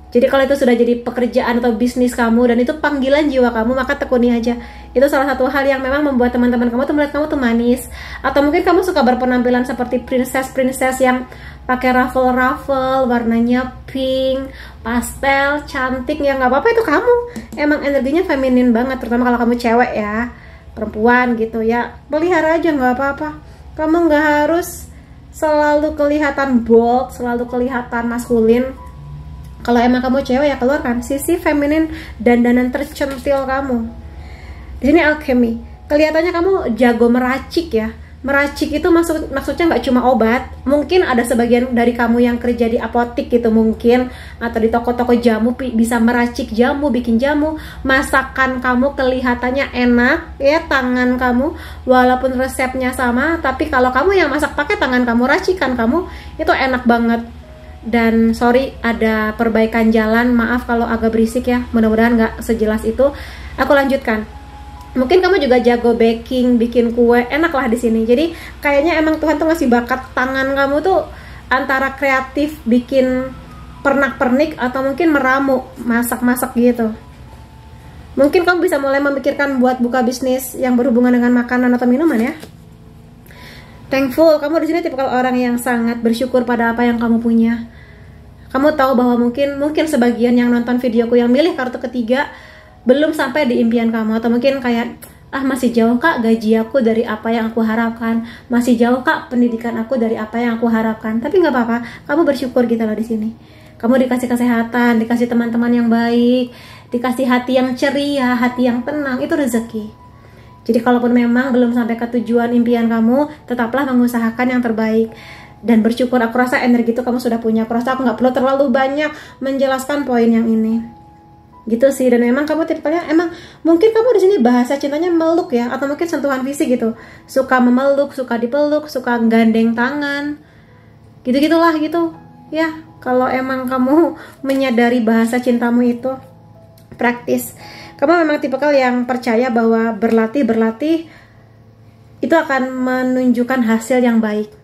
Speaker 1: Jadi kalau itu sudah jadi pekerjaan atau bisnis kamu dan itu panggilan jiwa kamu, maka tekuni aja. Itu salah satu hal yang memang membuat teman-teman kamu tuh melihat kamu tuh manis. Atau mungkin kamu suka berpenampilan seperti princess yang pakai ruffle warnanya pink, pastel, cantik, ya nggak apa-apa, itu kamu. Emang energinya feminin banget, terutama kalau kamu cewek ya, perempuan gitu ya. Pelihara aja nggak apa-apa. Kamu nggak harus selalu kelihatan bold, selalu kelihatan maskulin. Kalau emang kamu cewek ya keluarkan sisi feminin dandanan tercentil kamu. Di sini alchemy. Kelihatannya kamu jago meracik ya. Meracik itu maksudnya nggak cuma obat. Mungkin ada sebagian dari kamu yang kerja di apotik gitu mungkin, atau di toko-toko jamu bisa meracik jamu, bikin jamu. Masakan kamu kelihatannya enak ya, tangan kamu walaupun resepnya sama, tapi kalau kamu yang masak pakai tangan kamu, racikan kamu itu enak banget. Dan sorry ada perbaikan jalan, maaf kalau agak berisik ya, mudah-mudahan nggak sejelas itu. Aku lanjutkan. Mungkin kamu juga jago baking, bikin kue, enak lah di sini. Jadi kayaknya emang Tuhan tuh ngasih bakat tangan kamu tuh antara kreatif, bikin pernak-pernik, atau mungkin meramu, masak-masak gitu. Mungkin kamu bisa mulai memikirkan buat buka bisnis yang berhubungan dengan makanan atau minuman ya. Thankful, kamu di sini tipikal orang yang sangat bersyukur pada apa yang kamu punya. Kamu tahu bahwa mungkin sebagian yang nonton videoku yang milih kartu ketiga belum sampai di impian kamu, atau mungkin kayak masih jauh kak gaji aku dari apa yang aku harapkan, masih jauh kak pendidikan aku dari apa yang aku harapkan. Tapi nggak apa-apa, kamu bersyukur gitu loh di sini. Kamu dikasih kesehatan, dikasih teman-teman yang baik, dikasih hati yang ceria, hati yang tenang, itu rezeki. Jadi kalaupun memang belum sampai ke tujuan impian kamu, tetaplah mengusahakan yang terbaik dan bersyukur. Aku rasa energi itu kamu sudah punya. Aku rasa aku nggak perlu terlalu banyak menjelaskan poin yang ini. Gitu sih. Dan memang kamu tipikalnya, emang mungkin kamu di sini bahasa cintanya meluk ya, atau mungkin sentuhan fisik gitu. Suka memeluk, suka dipeluk, suka gandeng tangan. Gitu-gitulah gitu. Ya, kalau emang kamu menyadari bahasa cintamu itu, praktis. Kamu memang tipikal yang percaya bahwa berlatih itu akan menunjukkan hasil yang baik.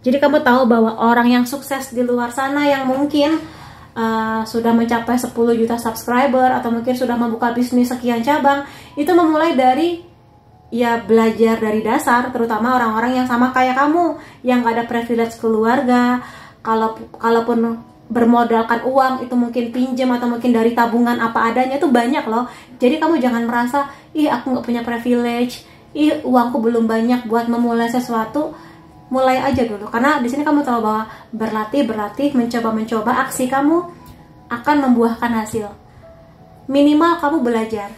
Speaker 1: Jadi kamu tahu bahwa orang yang sukses di luar sana yang mungkin sudah mencapai 10 juta subscriber, atau mungkin sudah membuka bisnis sekian cabang, itu memulai dari ya belajar dari dasar, terutama orang-orang yang sama kayak kamu, yang gak ada privilege keluarga. Kalaupun bermodalkan uang itu mungkin pinjam atau mungkin dari tabungan apa adanya, itu banyak loh. Jadi kamu jangan merasa aku nggak punya privilege, uangku belum banyak buat memulai sesuatu. Mulai aja dulu, karena di sini kamu tahu bahwa berlatih, mencoba, aksi kamu akan membuahkan hasil. Minimal kamu belajar.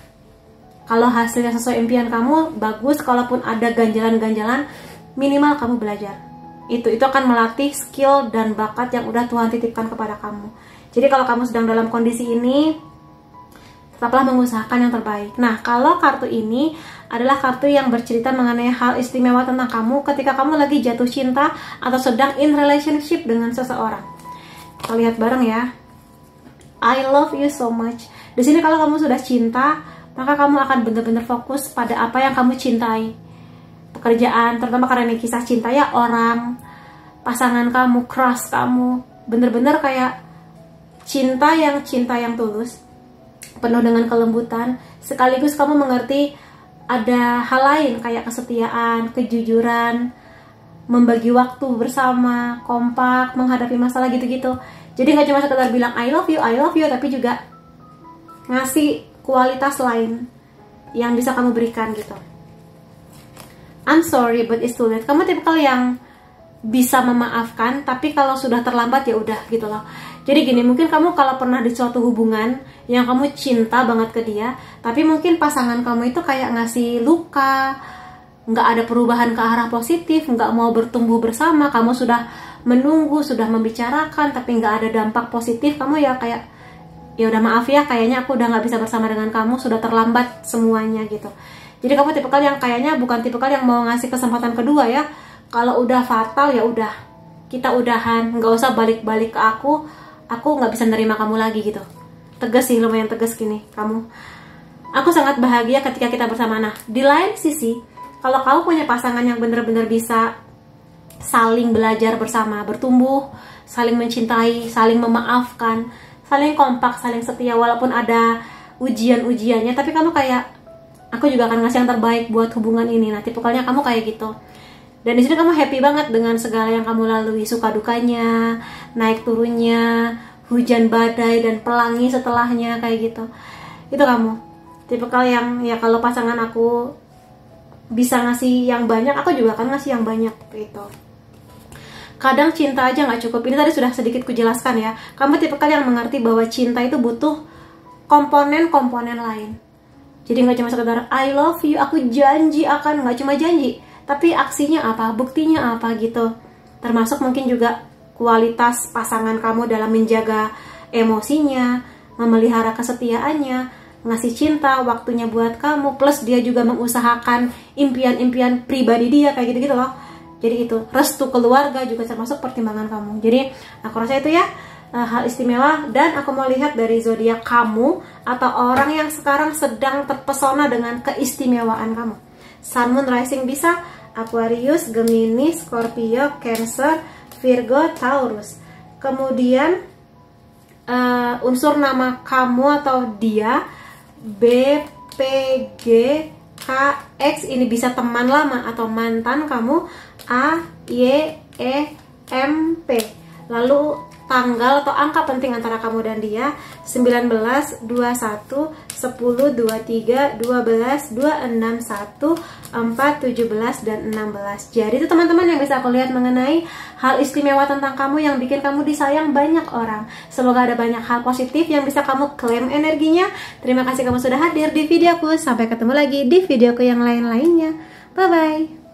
Speaker 1: Kalau hasilnya sesuai impian kamu, bagus. Kalaupun ada ganjalan-ganjalan, minimal kamu belajar. Itu akan melatih skill dan bakat yang udah Tuhan titipkan kepada kamu. Jadi kalau kamu sedang dalam kondisi ini, tetaplah mengusahakan yang terbaik. Nah, kalau kartu ini adalah kartu yang bercerita mengenai hal istimewa tentang kamu ketika kamu lagi jatuh cinta atau sedang in relationship dengan seseorang. Kita lihat bareng ya. I love you so much. Di sini kalau kamu sudah cinta, maka kamu akan benar-benar fokus pada apa yang kamu cintai. Pekerjaan, terutama karena ini kisah cinta ya, orang, pasangan kamu, crush kamu, bener-bener kayak cinta yang tulus, penuh dengan kelembutan, sekaligus kamu mengerti ada hal lain kayak kesetiaan, kejujuran, membagi waktu bersama, kompak, menghadapi masalah gitu-gitu. Jadi nggak cuma sekedar bilang I love you, tapi juga ngasih kualitas lain yang bisa kamu berikan gitu. I'm sorry but it's too late. Kamu tipikal yang bisa memaafkan, tapi kalau sudah terlambat ya udah gitu loh. Jadi gini, mungkin kamu kalau pernah di suatu hubungan yang kamu cinta banget ke dia, tapi mungkin pasangan kamu itu kayak ngasih luka, nggak ada perubahan ke arah positif, nggak mau bertumbuh bersama, kamu sudah menunggu, sudah membicarakan, tapi nggak ada dampak positif, kamu ya kayak ya udah maaf ya, kayaknya aku udah nggak bisa bersama dengan kamu, sudah terlambat semuanya gitu. Jadi kamu tipikal yang kayaknya bukan tipikal yang mau ngasih kesempatan kedua ya. Kalau udah fatal ya udah, kita udahan, nggak usah balik-balik ke aku nggak bisa nerima kamu lagi gitu. Tegas sih, lumayan tegas gini kamu. Aku sangat bahagia ketika kita bersama. Nah, di lain sisi, kalau kamu punya pasangan yang benar-benar bisa saling belajar bersama, bertumbuh, saling mencintai, saling memaafkan, saling kompak, saling setia walaupun ada ujian-ujiannya, tapi kamu kayak aku juga akan ngasih yang terbaik buat hubungan ini. Nah, tipikalnya kamu kayak gitu. Dan di sini kamu happy banget dengan segala yang kamu lalui, suka dukanya, naik turunnya, hujan badai dan pelangi setelahnya kayak gitu. Itu kamu. Tipikal yang ya kalau pasangan aku bisa ngasih yang banyak, aku juga akan ngasih yang banyak gitu. Kadang cinta aja nggak cukup. Ini tadi sudah sedikit kujelaskan ya. Kamu tipikal yang mengerti bahwa cinta itu butuh komponen-komponen lain. Jadi nggak cuma sekedar I love you, aku janji akan, nggak cuma janji, tapi aksinya apa, buktinya apa gitu. Termasuk mungkin juga kualitas pasangan kamu dalam menjaga emosinya, memelihara kesetiaannya, ngasih cinta, waktunya buat kamu, plus dia juga mengusahakan impian-impian pribadi dia kayak gitu-gitu loh. Jadi itu, restu keluarga juga termasuk pertimbangan kamu. Jadi aku rasa itu ya hal istimewa. Dan aku mau lihat dari zodiak kamu atau orang yang sekarang sedang terpesona dengan keistimewaan kamu. Sun, Moon, Rising bisa Aquarius, Gemini, Scorpio, Cancer, Virgo, Taurus. Kemudian unsur nama kamu atau dia B, P, G, K, X. Ini bisa teman lama atau mantan kamu. A, Y, E, M, P. Lalu tanggal atau angka penting antara kamu dan dia 19, 21, 10, 23, 12, 26, 1, 4, 17, dan 16. Jadi itu teman-teman yang bisa aku lihat mengenai hal istimewa tentang kamu yang bikin kamu disayang banyak orang. Semoga ada banyak hal positif yang bisa kamu klaim energinya. Terima kasih kamu sudah hadir di videoku. Sampai ketemu lagi di videoku yang lain-lainnya. Bye-bye.